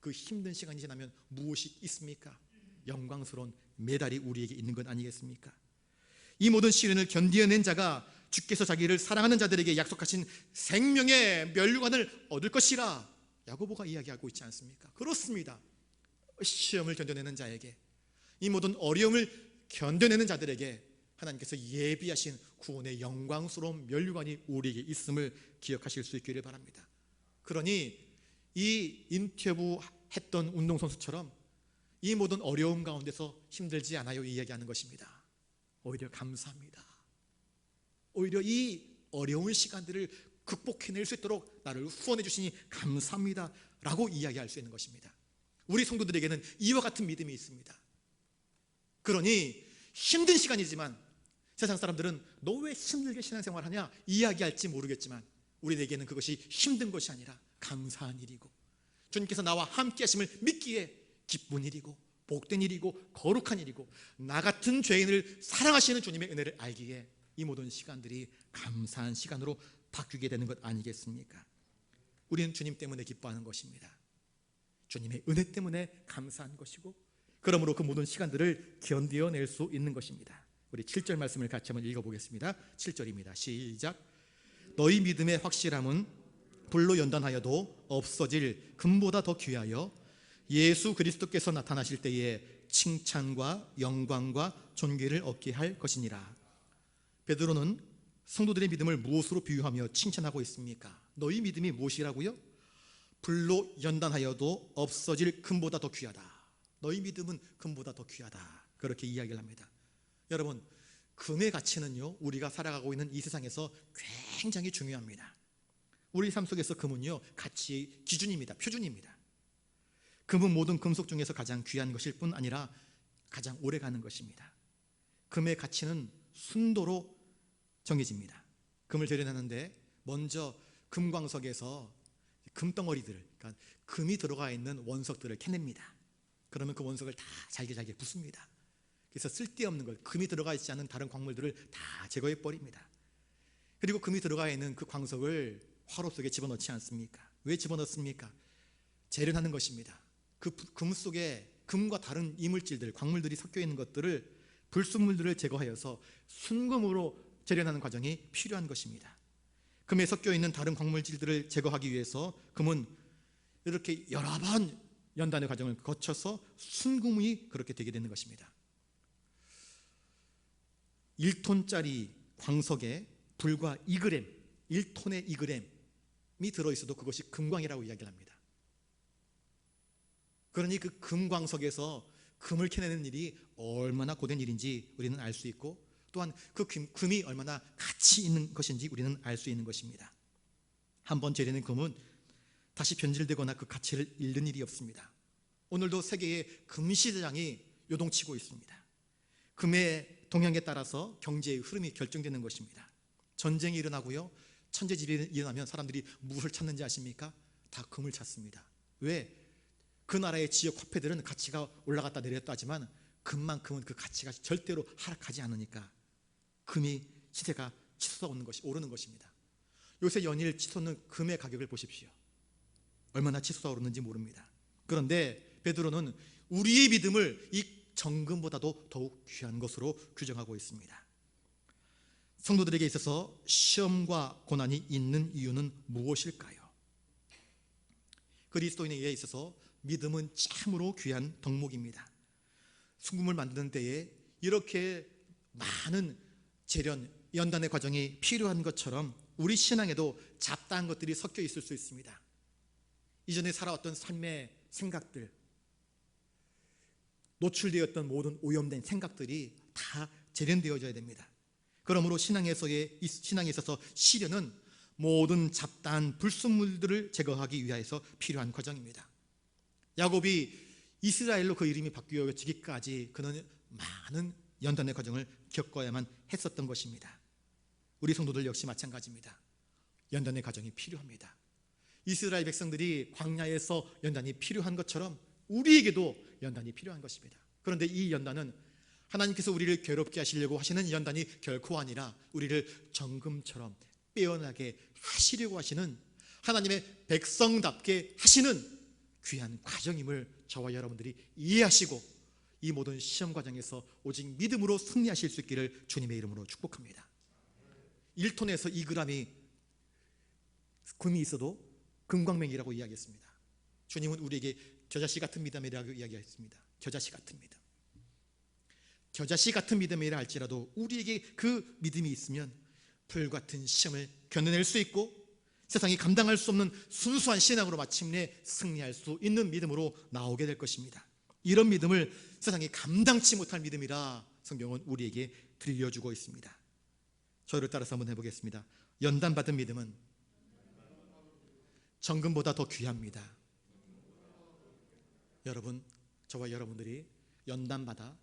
A: 그 힘든 시간이 지나면 무엇이 있습니까? 영광스러운 메달이 우리에게 있는 것 아니겠습니까? 이 모든 시련을 견디어낸 자가 주께서 자기를 사랑하는 자들에게 약속하신 생명의 면류관을 얻을 것이라 야고보가 이야기하고 있지 않습니까? 그렇습니다. 시험을 견뎌내는 자에게, 이 모든 어려움을 견뎌내는 자들에게 하나님께서 예비하신 구원의 영광스러운 면류관이 우리에게 있음을 기억하실 수 있기를 바랍니다. 그러니 이 인터뷰했던 운동선수처럼 이 모든 어려움 가운데서 힘들지 않아요 이야기하는 것입니다. 오히려 감사합니다. 오히려 이 어려운 시간들을 극복해낼 수 있도록 나를 후원해 주시니 감사합니다 라고 이야기할 수 있는 것입니다. 우리 성도들에게는 이와 같은 믿음이 있습니다. 그러니 힘든 시간이지만 세상 사람들은 너 왜 힘들게 신앙생활하냐 이야기할지 모르겠지만 우리에게는 그것이 힘든 것이 아니라 감사한 일이고, 주님께서 나와 함께 하심을 믿기에 기쁜 일이고 복된 일이고 거룩한 일이고, 나 같은 죄인을 사랑하시는 주님의 은혜를 알기에 이 모든 시간들이 감사한 시간으로 바뀌게 되는 것 아니겠습니까? 우리는 주님 때문에 기뻐하는 것입니다. 주님의 은혜 때문에 감사한 것이고, 그러므로 그 모든 시간들을 견뎌낼 수 있는 것입니다. 우리 7절 말씀을 같이 한번 읽어보겠습니다. 7절입니다. 시작. 너희 믿음의 확실함은 불로 연단하여도 없어질 금보다 더 귀하여 예수 그리스도께서 나타나실 때에 칭찬과 영광과 존귀를 얻게 할 것이니라. 베드로는 성도들의 믿음을 무엇으로 비유하며 칭찬하고 있습니까? 너희 믿음이 무엇이라고요? 불로 연단하여도 없어질 금보다 더 귀하다. 너희 믿음은 금보다 더 귀하다. 그렇게 이야기를 합니다. 여러분, 금의 가치는요, 우리가 살아가고 있는 이 세상에서 굉장히 중요합니다. 우리 삶 속에서 금은요, 가치의 기준입니다. 표준입니다. 금은 모든 금속 중에서 가장 귀한 것일 뿐 아니라 가장 오래가는 것입니다. 금의 가치는 순도로 정해집니다. 금을 재련하는데 먼저 금광석에서 금덩어리들, 그러니까 금이 들어가 있는 원석들을 캐냅니다. 그러면 그 원석을 다 잘게 붓습니다. 그래서 쓸데없는 것, 금이 들어가 있지 않은 다른 광물들을 다 제거해 버립니다. 그리고 금이 들어가 있는 그 광석을 화로 속에 집어넣지 않습니까? 왜 집어넣습니까? 재련하는 것입니다. 그 금 속에 금과 다른 이물질들, 광물들이 섞여 있는 것들을, 불순물들을 제거하여서 순금으로 재련하는 과정이 필요한 것입니다. 금에 섞여 있는 다른 광물질들을 제거하기 위해서 금은 이렇게 여러 번 연단의 과정을 거쳐서 순금이 그렇게 되게 되는 것입니다. 1톤짜리 광석에 불과 2g, 1톤의 2g이 들어있어도 그것이 금광이라고 이야기를 합니다. 그러니 그 금광석에서 금을 캐내는 일이 얼마나 고된 일인지 우리는 알 수 있고, 또한 그 금이 얼마나 가치 있는 것인지 우리는 알 수 있는 것입니다. 한번 재련된 금은 다시 변질되거나 그 가치를 잃는 일이 없습니다. 오늘도 세계의 금 시장이 요동치고 있습니다. 금의 동향에 따라서 경제의 흐름이 결정되는 것입니다. 전쟁이 일어나고요, 천재지변이 일어나면 사람들이 무엇을 찾는지 아십니까? 다 금을 찾습니다. 왜? 그 나라의 지역 화폐들은 가치가 올라갔다 내렸다 하지만 금만큼은 그 가치가 절대로 하락하지 않으니까 금이 시세가 치솟아 오르는 것입니다. 요새 연일 치솟는 금의 가격을 보십시오. 얼마나 치솟아 오르는지 모릅니다. 그런데 베드로는 우리의 믿음을 이 정금보다도 더욱 귀한 것으로 규정하고 있습니다. 성도들에게 있어서 시험과 고난이 있는 이유는 무엇일까요? 그리스도인에게 있어서 믿음은 참으로 귀한 덕목입니다. 순금을 만드는 때에 이렇게 많은 재련, 연단의 과정이 필요한 것처럼 우리 신앙에도 잡다한 것들이 섞여 있을 수 있습니다. 이전에 살아왔던 삶의 생각들, 노출되었던 모든 오염된 생각들이 다 재련되어져야 됩니다. 그러므로 신앙에 있어서 시련은 모든 잡다한 불순물들을 제거하기 위하여서 필요한 과정입니다. 야곱이 이스라엘로 그 이름이 바뀌어지기까지 그는 많은 연단의 과정을 겪어야만 했었던 것입니다. 우리 성도들 역시 마찬가지입니다. 연단의 과정이 필요합니다. 이스라엘 백성들이 광야에서 연단이 필요한 것처럼 우리에게도 연단이 필요한 것입니다. 그런데 이 연단은 하나님께서 우리를 괴롭게 하시려고 하시는 연단이 결코 아니라 우리를 정금처럼 빼어나게 하시려고 하시는 하나님의 백성답게 하시는 귀한 과정임을 저와 여러분들이 이해하시고 이 모든 시험 과정에서 오직 믿음으로 승리하실 수 있기를 주님의 이름으로 축복합니다. 1톤에서 2g이 금이 있어도 금광명이라고 이야기했습니다. 주님은 우리에게 겨자씨 같은 믿음이라고 이야기했습니다. 겨자씨 같은 믿음. 겨자씨 같은 믿음이라 할지라도 우리에게 그 믿음이 있으면 불같은 시험을 견뎌낼 수 있고 세상이 감당할 수 없는 순수한 신앙으로 마침내 승리할 수 있는 믿음으로 나오게 될 것입니다. 이런 믿음을 세상이 감당치 못할 믿음이라 성경은 우리에게 들려주고 있습니다. 저를 따라서 한번 해보겠습니다. 연단받은 믿음은 정금보다 더 귀합니다. 여러분, 저와 여러분들이 연단받아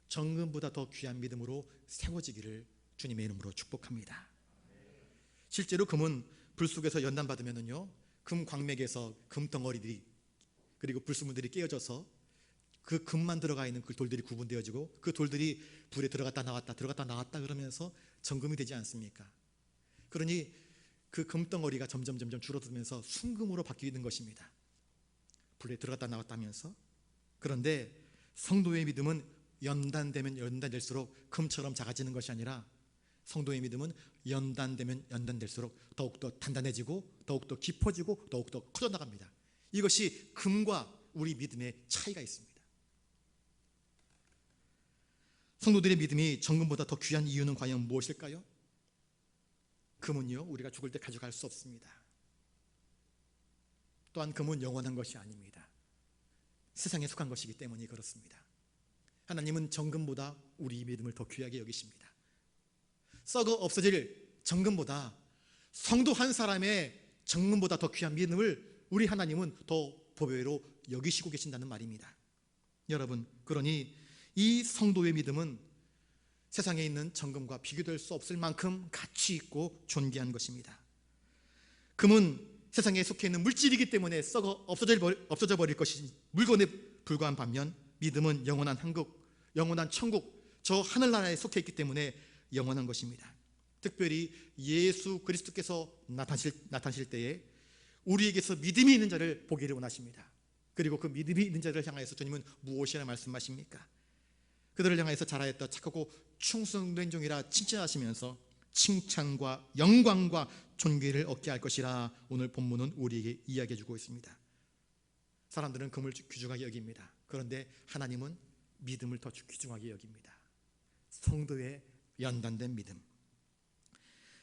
A: 정금보다 더 귀한 믿음으로 세워지기를 주님의 이름으로 축복합니다. 실제로 금은 불 속에서 연단받으면요, 금 광맥에서 금덩어리들이 그리고 불순물들이 깨어져서 그 금만 들어가 있는 그 돌들이 구분되어지고 그 돌들이 불에 들어갔다 나왔다 그러면서 정금이 되지 않습니까? 그러니 그 금덩어리가 점점 줄어들면서 순금으로 바뀌는 것입니다. 불에 들어갔다 나왔다 하면서. 그런데 성도의 믿음은 연단되면 연단될수록 금처럼 작아지는 것이 아니라 성도의 믿음은 연단되면 연단될수록 더욱더 단단해지고 더욱더 깊어지고 더욱더 커져나갑니다. 이것이 금과 우리 믿음의 차이가 있습니다. 성도들의 믿음이 정금보다 더 귀한 이유는 과연 무엇일까요? 금은요, 우리가 죽을 때 가져갈 수 없습니다. 또한 금은 영원한 것이 아닙니다. 세상에 속한 것이기 때문에 그렇습니다. 하나님은 정금보다 우리 믿음을 더 귀하게 여기십니다. 썩어 없어질 정금보다 성도 한 사람의 정금보다 더 귀한 믿음을 우리 하나님은 더 보배로 여기시고 계신다는 말입니다. 여러분, 그러니 이 성도의 믿음은 세상에 있는 정금과 비교될 수 없을 만큼 가치 있고 존귀한 것입니다. 금은 세상에 속해 있는 물질이기 때문에 썩어 없어져 버릴 것이 물건에 불과한 반면 믿음은 영원한 한국, 영원한 천국, 저 하늘나라에 속해 있기 때문에 영원한 것입니다. 특별히 예수 그리스도께서 나타나실 때에 우리에게서 믿음이 있는 자를 보기를 원하십니다. 그리고 그 믿음이 있는 자를 향하여서 주님은 무엇이라 말씀하십니까? 그들을 향하여서 잘하였다 착하고 충성된 종이라 칭찬하시면서 칭찬과 영광과 존귀를 얻게 할 것이라 오늘 본문은 우리에게 이야기해 주고 있습니다. 사람들은 금을 귀중하게 여깁니다. 그런데 하나님은 믿음을 더 귀중하게 여깁니다. 성도의 연단된 믿음.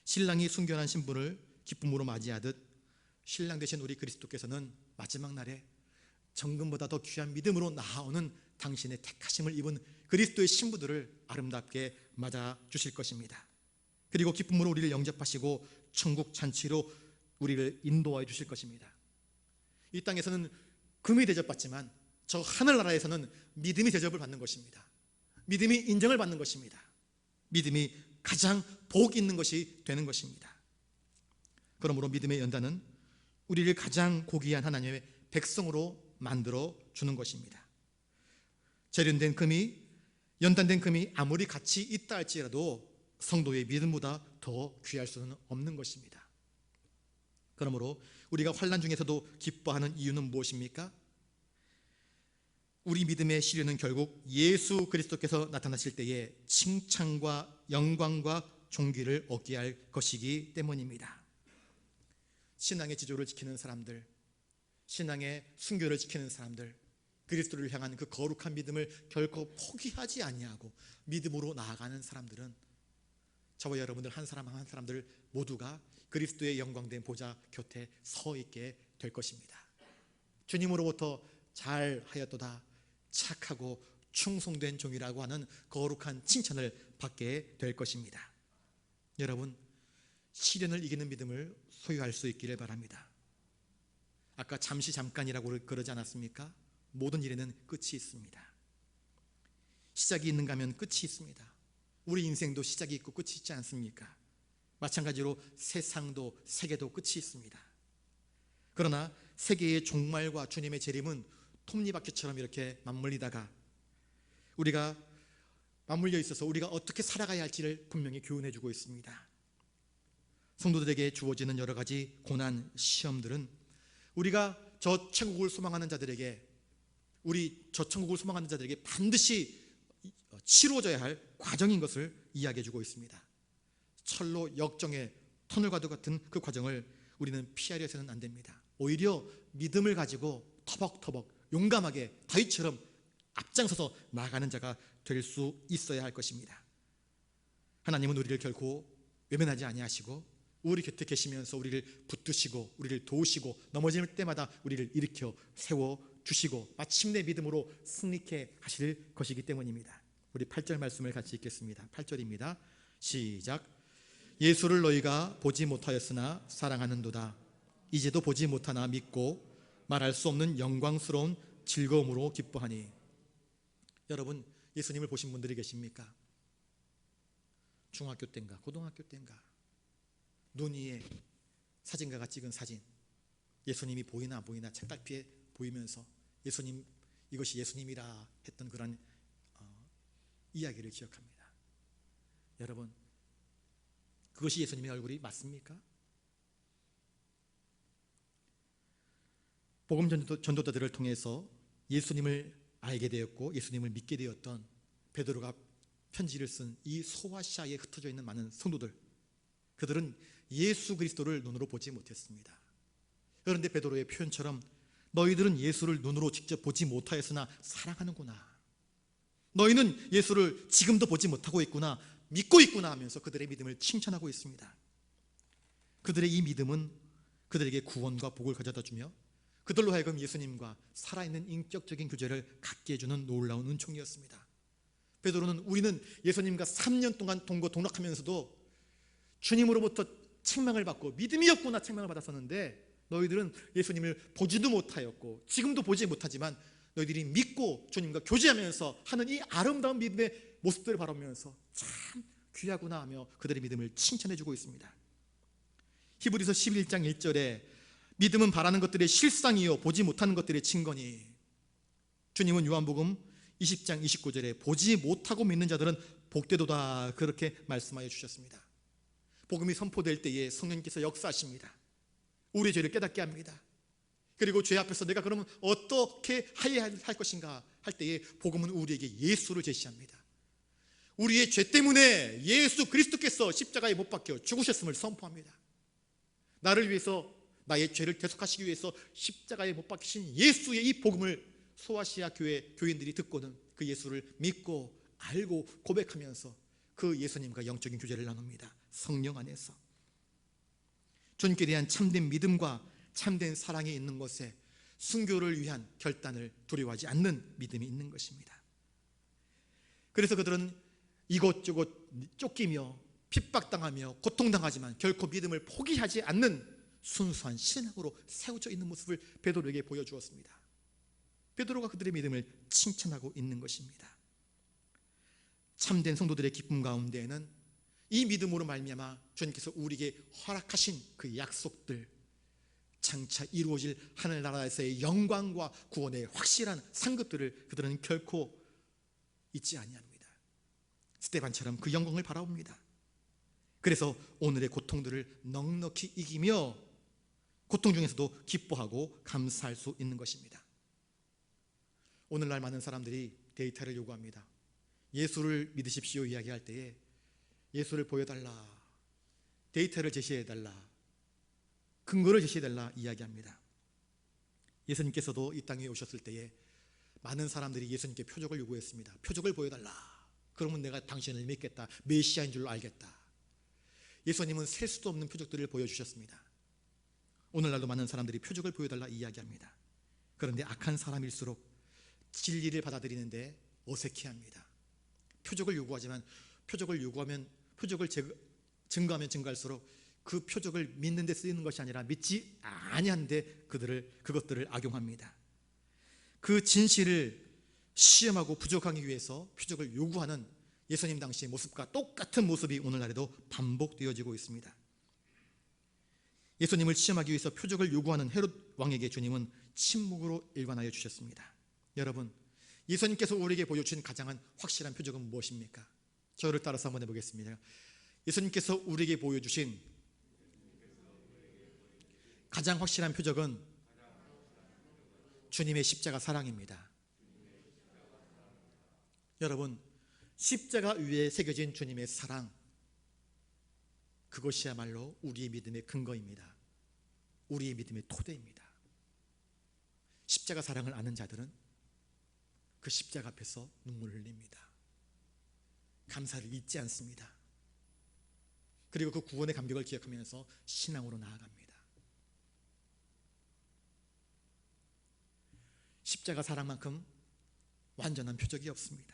A: 신랑이 순결한 신부를 기쁨으로 맞이하듯 신랑 되신 우리 그리스도께서는 마지막 날에 정금보다 더 귀한 믿음으로 나아오는 당신의 택하심을 입은 그리스도의 신부들을 아름답게 맞아 주실 것입니다. 그리고 기쁨으로 우리를 영접하시고 천국 잔치로 우리를 인도하여 주실 것입니다. 이 땅에서는 금이 대접받지만 저 하늘나라에서는 믿음이 대접을 받는 것입니다. 믿음이 인정을 받는 것입니다. 믿음이 가장 복 있는 것이 되는 것입니다. 그러므로 믿음의 연단은 우리를 가장 고귀한 하나님의 백성으로 만들어 주는 것입니다. 재련된 금이, 연단된 금이 아무리 가치 있다 할지라도 성도의 믿음보다 더 귀할 수는 없는 것입니다. 그러므로 우리가 환난 중에서도 기뻐하는 이유는 무엇입니까? 우리 믿음의 시련은 결국 예수 그리스도께서 나타나실 때에 칭찬과 영광과 존귀를 얻게 할 것이기 때문입니다. 신앙의 지조를 지키는 사람들, 신앙의 순교를 지키는 사람들, 그리스도를 향한 그 거룩한 믿음을 결코 포기하지 아니하고 믿음으로 나아가는 사람들은 저와 여러분들 한 사람 한 사람들 모두가 그리스도의 영광된 보좌 곁에 서 있게 될 것입니다. 주님으로부터 잘하였도다, 착하고 충성된 종이라고 하는 거룩한 칭찬을 받게 될 것입니다. 여러분, 시련을 이기는 믿음을 소유할 수 있기를 바랍니다. 아까 잠깐이라고 그러지 않았습니까? 모든 일에는 끝이 있습니다. 시작이 있는가 하면 끝이 있습니다. 우리 인생도 시작이 있고 끝이 있지 않습니까? 마찬가지로 세상도, 세계도 끝이 있습니다. 그러나 세계의 종말과 주님의 재림은 톱니바퀴처럼 이렇게 맞물리다가 우리가 맞물려 있어서 우리가 어떻게 살아가야 할지를 분명히 교훈해 주고 있습니다. 성도들에게 주어지는 여러 가지 고난, 시험들은 우리가 저 천국을 소망하는 자들에게, 우리 저 천국을 소망하는 자들에게 반드시 치루어져야 할 과정인 것을 이야기해 주고 있습니다. 철로 역정의 터널과도 같은 그 과정을 우리는 피하려 해서는 안 됩니다. 오히려 믿음을 가지고 터벅터벅 용감하게 다윗처럼 앞장서서 나아가는 자가 될 수 있어야 할 것입니다. 하나님은 우리를 결코 외면하지 아니하시고 우리 곁에 계시면서 우리를 붙드시고 우리를 도우시고 넘어질 때마다 우리를 일으켜 세워주시고 마침내 믿음으로 승리케 하실 것이기 때문입니다. 우리 8절 말씀을 같이 읽겠습니다. 8절입니다. 시작. 예수를 너희가 보지 못하였으나 사랑하는도다. 이제도 보지 못하나 믿고 말할 수 없는 영광스러운 즐거움으로 기뻐하니. 여러분, 예수님을 보신 분들이 계십니까? 중학교 때인가 고등학교 때인가 눈 위에 사진가가 찍은 사진, 예수님이 보이나 안 보이나 책갈피에 보이면서 예수님, 이것이 예수님이라 했던 그런 이야기를 기억합니다. 여러분, 그것이 예수님의 얼굴이 맞습니까? 복음 전도자들을 통해서 예수님을 알게 되었고 예수님을 믿게 되었던 베드로가 편지를 쓴 이 소아시아에 흩어져 있는 많은 성도들, 그들은 예수 그리스도를 눈으로 보지 못했습니다. 그런데 베드로의 표현처럼 너희들은 예수를 눈으로 직접 보지 못하였으나 사랑하는구나, 너희는 예수를 지금도 보지 못하고 있구나, 믿고 있구나 하면서 그들의 믿음을 칭찬하고 있습니다. 그들의 이 믿음은 그들에게 구원과 복을 가져다 주며 그들로 하여금 예수님과 살아있는 인격적인 교제를 갖게 해주는 놀라운 은총이었습니다. 베드로는 우리는 예수님과 3년 동안 동거동락하면서도 주님으로부터 책망을 받고 믿음이 없구나 책망을 받았었는데 너희들은 예수님을 보지도 못하였고 지금도 보지 못하지만 너희들이 믿고 주님과 교제하면서 하는 이 아름다운 믿음의 모습들을 바라보면서 참 귀하구나 하며 그들의 믿음을 칭찬해주고 있습니다. 히브리서 11장 1절에 믿음은 바라는 것들의 실상이요 보지 못하는 것들의 증거니. 주님은 요한복음 20장 29절에 보지 못하고 믿는 자들은 복되도다 그렇게 말씀하여 주셨습니다. 복음이 선포될 때에 성령께서 역사하십니다. 우리의 죄를 깨닫게 합니다. 그리고 죄 앞에서 내가 그러면 어떻게 해야 할 것인가 할 때에 복음은 우리에게 예수를 제시합니다. 우리의 죄 때문에 예수 그리스도께서 십자가에 못 박혀 죽으셨음을 선포합니다. 나를 위해서 나의 죄를 대속하시기 위해서 십자가에 못 박히신 예수의 이 복음을 소아시아 교회 교인들이 듣고는 그 예수를 믿고 알고 고백하면서 그 예수님과 영적인 교제를 나눕니다. 성령 안에서 주님께 대한 참된 믿음과 참된 사랑이 있는 것에 순교를 위한 결단을 두려워하지 않는 믿음이 있는 것입니다. 그래서 그들은 이곳저곳 쫓기며 핍박당하며 고통당하지만 결코 믿음을 포기하지 않는 순수한 신앙으로 세워져 있는 모습을 베드로에게 보여주었습니다. 베드로가 그들의 믿음을 칭찬하고 있는 것입니다. 참된 성도들의 기쁨 가운데에는 이 믿음으로 말미암아 주님께서 우리에게 허락하신 그 약속들, 장차 이루어질 하늘나라에서의 영광과 구원의 확실한 상급들을 그들은 결코 잊지 아니합니다. 스데반처럼 그 영광을 바라봅니다. 그래서 오늘의 고통들을 넉넉히 이기며 고통 중에서도 기뻐하고 감사할 수 있는 것입니다. 오늘날 많은 사람들이 데이터를 요구합니다. 예수를 믿으십시오 이야기할 때에 예수를 보여달라, 데이터를 제시해달라, 근거를 제시해달라 이야기합니다. 예수님께서도 이 땅에 오셨을 때에 많은 사람들이 예수님께 표적을 요구했습니다. 표적을 보여달라. 그러면 내가 당신을 믿겠다. 메시아인 줄로 알겠다. 예수님은 셀 수도 없는 표적들을 보여주셨습니다. 오늘날도 많은 사람들이 표적을 보여달라 이야기합니다. 그런데 악한 사람일수록 진리를 받아들이는데 어색해합니다. 표적을 요구하지만 표적을 증거하면 증거할수록 그 표적을 믿는 데 쓰이는 것이 아니라 믿지 아니하는데 그것들을 악용합니다. 그 진실을 시험하고 부족하기 위해서 표적을 요구하는 예수님 당시의 모습과 똑같은 모습이 오늘날에도 반복되어지고 있습니다. 예수님을 시험하기 위해서 표적을 요구하는 헤롯 왕에게 주님은 침묵으로 일관하여 주셨습니다. 여러분, 예수님께서 우리에게 보여주신 가장 확실한 표적은 무엇입니까? 저를 따라서 한번 해보겠습니다. 예수님께서 우리에게 보여주신 가장 확실한 표적은 주님의 십자가 사랑입니다. 여러분, 십자가 위에 새겨진 주님의 사랑, 그것이야말로 우리의 믿음의 근거입니다. 우리의 믿음의 토대입니다. 십자가 사랑을 아는 자들은 그 십자가 앞에서 눈물을 흘립니다. 감사를 잊지 않습니다. 그리고 그 구원의 감격을 기억하면서 신앙으로 나아갑니다. 십자가 사랑만큼 완전한 표적이 없습니다.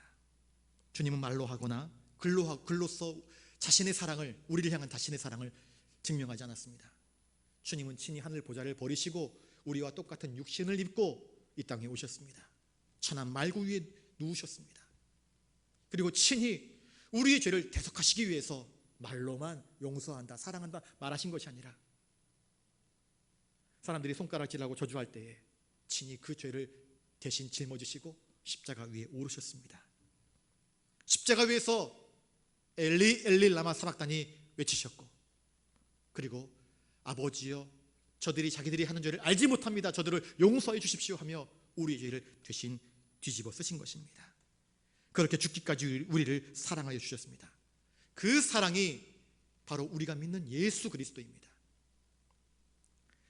A: 주님은 말로 하거나 글로써 자신의 사랑을, 우리를 향한 자신의 사랑을 증명하지 않았습니다. 주님은 친히 하늘 보좌를 버리시고 우리와 똑같은 육신을 입고 이 땅에 오셨습니다. 천한 말구 위에 누우셨습니다. 그리고 친히 우리의 죄를 대속하시기 위해서 말로만 용서한다, 사랑한다 말하신 것이 아니라 사람들이 손가락질하고 저주할 때에 친히 그 죄를 대신 짊어지시고 십자가 위에 오르셨습니다. 십자가 위에서 엘리 엘리 라마 사박다니 외치셨고, 그리고 아버지여 저들이 자기들이 하는 죄를 알지 못합니다. 저들을 용서해 주십시오 하며 우리의 죄를 대신 뒤집어 쓰신 것입니다. 그렇게 죽기까지 우리를 사랑하여 주셨습니다. 그 사랑이 바로 우리가 믿는 예수 그리스도입니다.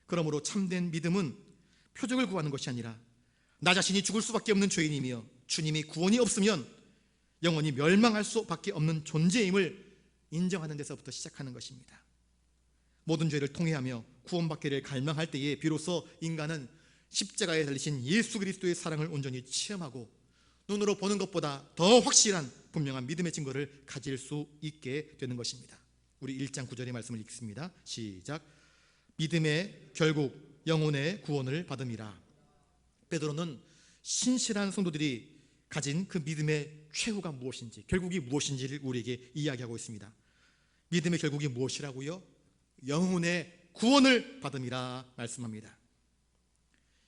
A: 그러므로 참된 믿음은 표적을 구하는 것이 아니라 나 자신이 죽을 수밖에 없는 죄인이며 주님의 구원이 없으면 영원히 멸망할 수밖에 없는 존재임을 인정하는 데서부터 시작하는 것입니다. 모든 죄를 통회하며 구원받기를 갈망할 때에 비로소 인간은 십자가에 달리신 예수 그리스도의 사랑을 온전히 체험하고 눈으로 보는 것보다 더 확실한 분명한 믿음의 증거를 가질 수 있게 되는 것입니다. 우리 1장 9절의 말씀을 읽습니다. 시작. 믿음의 결국 영혼의 구원을 받음이라. 베드로는 신실한 성도들이 가진 그 믿음의 최후가 무엇인지, 결국이 무엇인지를 우리에게 이야기하고 있습니다. 믿음의 결국이 무엇이라고요? 영혼의 구원을 받음이라 말씀합니다.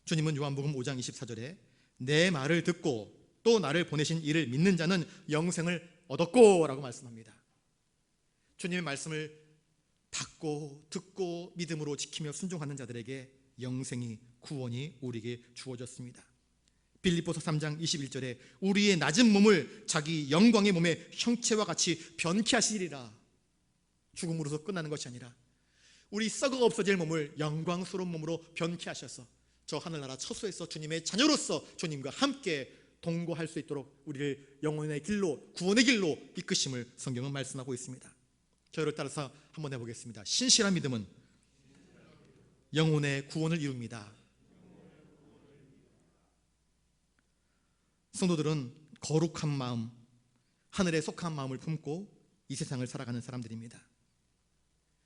A: 주님은 요한복음 5장 24절에 내 말을 듣고 또 나를 보내신 이를 믿는 자는 영생을 얻었고 라고 말씀합니다. 주님의 말씀을 받고 듣고 믿음으로 지키며 순종하는 자들에게 영생이, 구원이 우리에게 주어졌습니다. 빌립보서 3장 21절에 우리의 낮은 몸을 자기 영광의 몸의 형체와 같이 변케 하시리라. 죽음으로서 끝나는 것이 아니라 우리 썩어 없어질 몸을 영광스러운 몸으로 변케 하셔서 저 하늘나라 처소에서 주님의 자녀로서 주님과 함께 동거할 수 있도록 우리를 영혼의 길로, 구원의 길로 이끄심을 성경은 말씀하고 있습니다. 저를 따라서 한번 해보겠습니다. 신실한 믿음은 영혼의 구원을 이룹니다. 성도들은 거룩한 마음, 하늘에 속한 마음을 품고 이 세상을 살아가는 사람들입니다.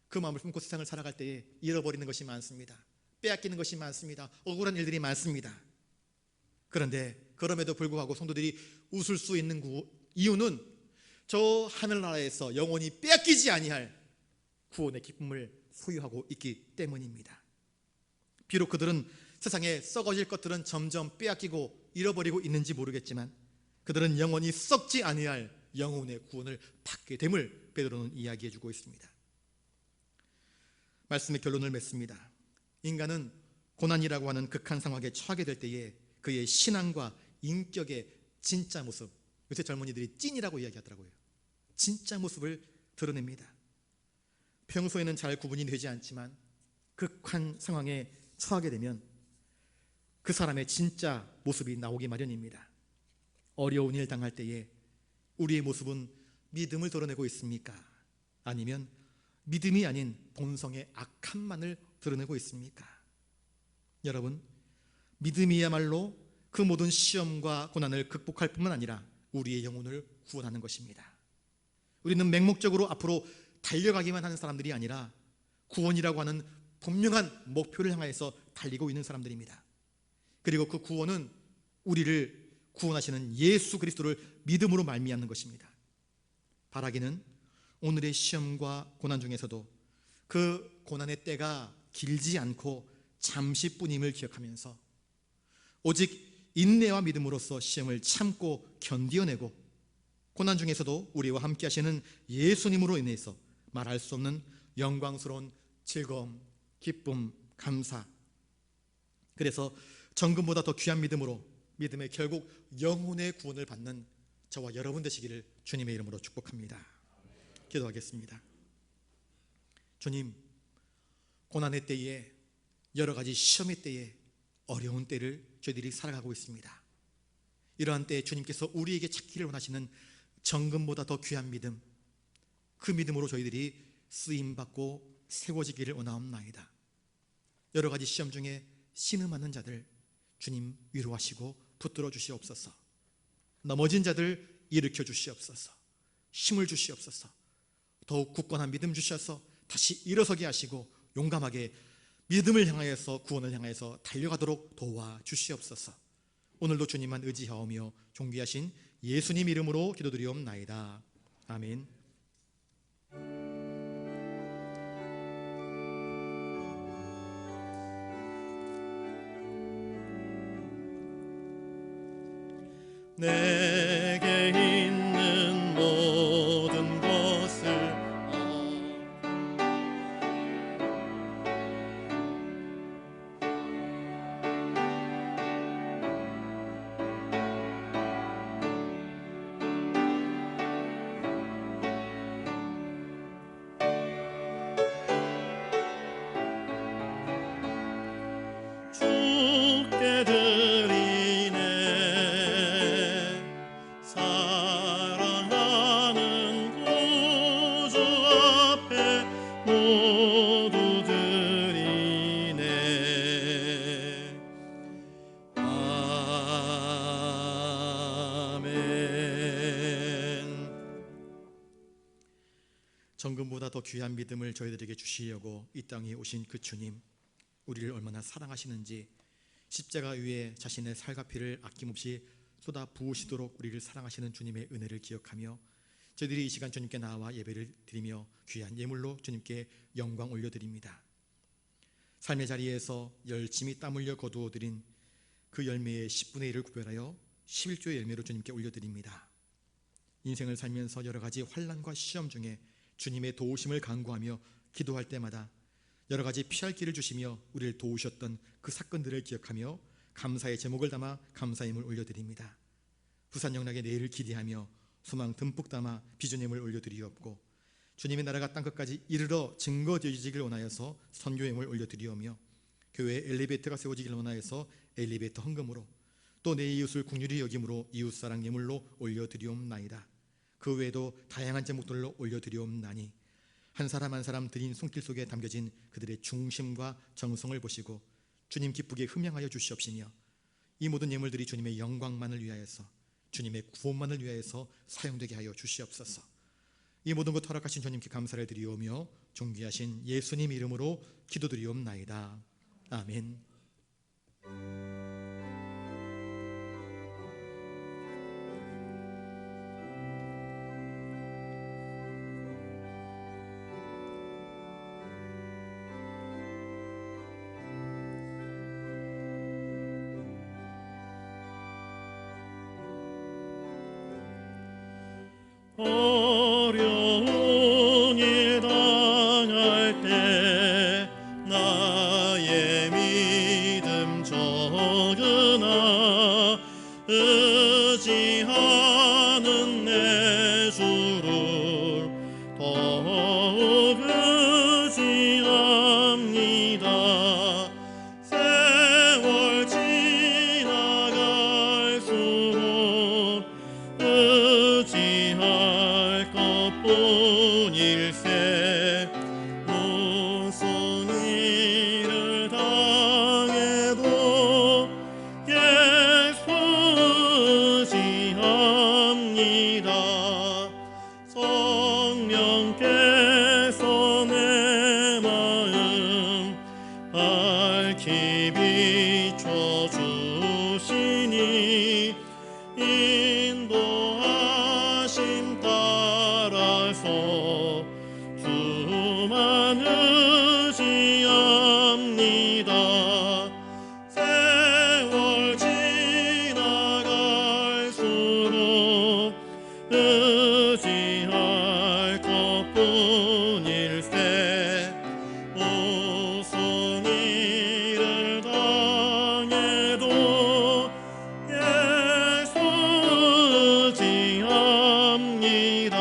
A: 그 마음을 품고 세상을 살아갈 때에 잃어버리는 것이 많습니다. 빼앗기는 것이 많습니다. 억울한 일들이 많습니다. 그런데 그럼에도 불구하고 성도들이 웃을 수 있는 이유는 저 하늘나라에서 영원히 빼앗기지 아니할 구원의 기쁨을 소유하고 있기 때문입니다. 비록 그들은 세상에 썩어질 것들은 점점 빼앗기고 잃어버리고 있는지 모르겠지만 그들은 영원히 썩지 아니할 영혼의 구원을 받게 됨을 베드로는 이야기해 주고 있습니다. 말씀의 결론을 맺습니다. 인간은 고난이라고 하는 극한 상황에 처하게 될 때에 그의 신앙과 인격의 진짜 모습, 요새 젊은이들이 찐이라고 이야기하더라고요. 진짜 모습을 드러냅니다. 평소에는 잘 구분이 되지 않지만 극한 상황에 처하게 되면 그 사람의 진짜 모습이 나오기 마련입니다. 어려운 일 당할 때에 우리의 모습은 믿음을 드러내고 있습니까? 아니면 믿음이 아닌 본성의 악함만을 드러내고 있습니까? 여러분, 믿음이야말로 그 모든 시험과 고난을 극복할 뿐만 아니라 우리의 영혼을 구원하는 것입니다. 우리는 맹목적으로 앞으로 달려가기만 하는 사람들이 아니라 구원이라고 하는 분명한 목표를 향해서 달리고 있는 사람들입니다. 그리고 그 구원은 우리를 구원하시는 예수 그리스도를 믿음으로 말미암는 것입니다. 바라기는 오늘의 시험과 고난 중에서도 그 고난의 때가 길지 않고 잠시뿐임을 기억하면서 오직 인내와 믿음으로써 시험을 참고 견디어내고 고난 중에서도 우리와 함께 하시는 예수님으로 인해서 말할 수 없는 영광스러운 즐거움, 기쁨, 감사, 그래서 정금보다 더 귀한 믿음으로 믿음의 결국 영혼의 구원을 받는 저와 여러분 되시기를 주님의 이름으로 축복합니다. 기도하겠습니다. 주님, 고난의 때에 여러 가지 시험의 때에 어려운 때를 저희들이 살아가고 있습니다. 이러한 때에 주님께서 우리에게 찾기를 원하시는 정금보다 더 귀한 믿음, 그 믿음으로 저희들이 쓰임받고 세워지기를 원하옵나이다. 여러 가지 시험 중에 신음하는 자들 주님 위로하시고 붙들어 주시옵소서. 넘어진 자들 일으켜 주시옵소서. 힘을 주시옵소서. 더욱 굳건한 믿음 주셔서 다시 일어서게 하시고 용감하게 믿음을 향하여서 구원을 향하여서 달려가도록 도와주시옵소서. 오늘도 주님만 의지하오며 존귀하신 예수님 이름으로 기도드리옵나이다. 아멘.
B: 내게 있는 모든 것을 주께 드리네. 사랑하는 구주 앞에 모두 드리네. 아멘.
A: 정금보다 더 귀한 믿음을 저희들에게 주시려고 이 땅에 오신 그 주님, 우리를 얼마나 사랑하시는지 십자가 위에 자신의 살과 피를 아낌없이 쏟아 부으시도록 우리를 사랑하시는 주님의 은혜를 기억하며 저희들이 이 시간 주님께 나와 예배를 드리며 귀한 예물로 주님께 영광 올려드립니다. 삶의 자리에서 열심히 땀 흘려 거두어드린 그 열매의 10분의 1을 구별하여 11조의 열매로 주님께 올려드립니다. 인생을 살면서 여러 가지 환난과 시험 중에 주님의 도우심을 간구하며 기도할 때마다 여러 가지 피할 길을 주시며 우리를 도우셨던 그 사건들을 기억하며 감사의 제목을 담아 감사임을 올려드립니다. 부산 영락의 내일을 기대하며 소망 듬뿍 담아 비전임을 올려드리옵고 주님의 나라가 땅끝까지 이르러 증거되어지길 원하여서 선교임을 올려드리오며 교회에 엘리베이터가 세워지길 원하여서 엘리베이터 헌금으로 또 내 이웃을 긍휼히 여김으로 이웃사랑 예물로 올려드리옵나이다. 그 외에도 다양한 제목들로 올려드리옵나니 한 사람 한 사람 드린 손길 속에 담겨진 그들의 중심과 정성을 보시고 주님 기쁘게 흠양하여 주시옵시며 이 모든 예물들이 주님의 영광만을 위하여서 주님의 구원만을 위하여서 사용되게 하여 주시옵소서. 이 모든 것 허락하신 주님께 감사를 드리오며 존귀하신 예수님 이름으로 기도드리옵나이다. 아멘.
B: 어려운 일 당할 때 나의 믿음 적으나 의지하는 내 주를 더욱 의지합니다. 세월 지나갈수록 의지할 것뿐일세. 무슨 일을 당해도 예수 의지합니다. 성령께서 내 마음 밝히 비춰주시니 인도하심 따라서 주만 의지합니다. 세월 지나갈수록 의지할 것뿐일세. 무슨 일을 당해도 예수 의지합니다.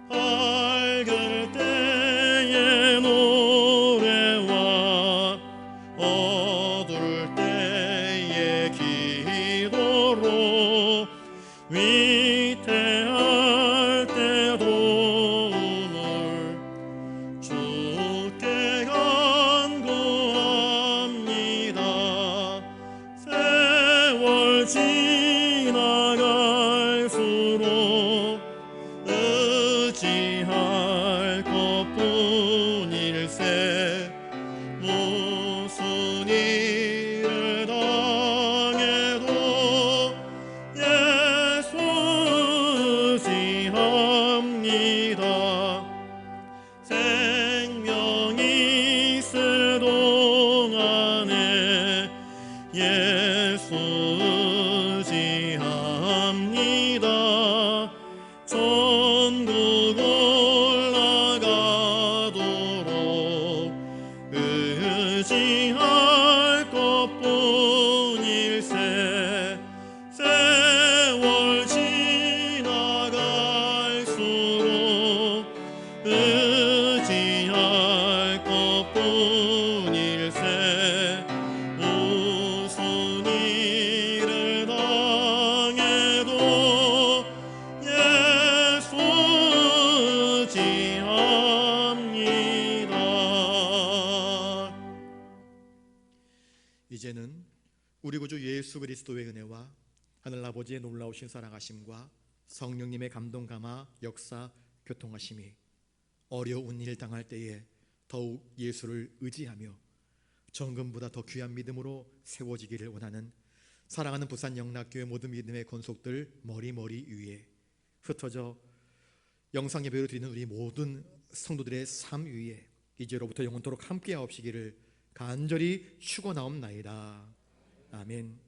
B: 밝을 때의 노래와 어두울 때의 기도로 위태할 때 도움을 주께 간구합니다. 세월 지나갈수록 의지할 것뿐일세. 무슨 일을 당해도 예수 의지합니다. 생명이 있을 동안에 예수 의지합니다. 천국 올라가도록 의지할 것뿐일세. 세월 지나갈수록 의지할 것뿐일세. 무슨 일을 당해도 예수 의지합니다.
A: 이제는 우리 구주 예수 그리스도의 은혜와 하늘 아버지의 놀라우신 사랑하심과 성령님의 감동 감화 역사 교통하심이 어려운 일 당할 때에 더욱 예수를 의지하며 정금보다 더 귀한 믿음으로 세워지기를 원하는 사랑하는 부산 영락교회 모든 믿음의 권속들 머리머리 위에 흩어져 영상 예배로 드리는 우리 모든 성도들의 삶 위에 이제로부터 영원토록 함께하옵시기를 간절히 축원하옵나이다. 아멘.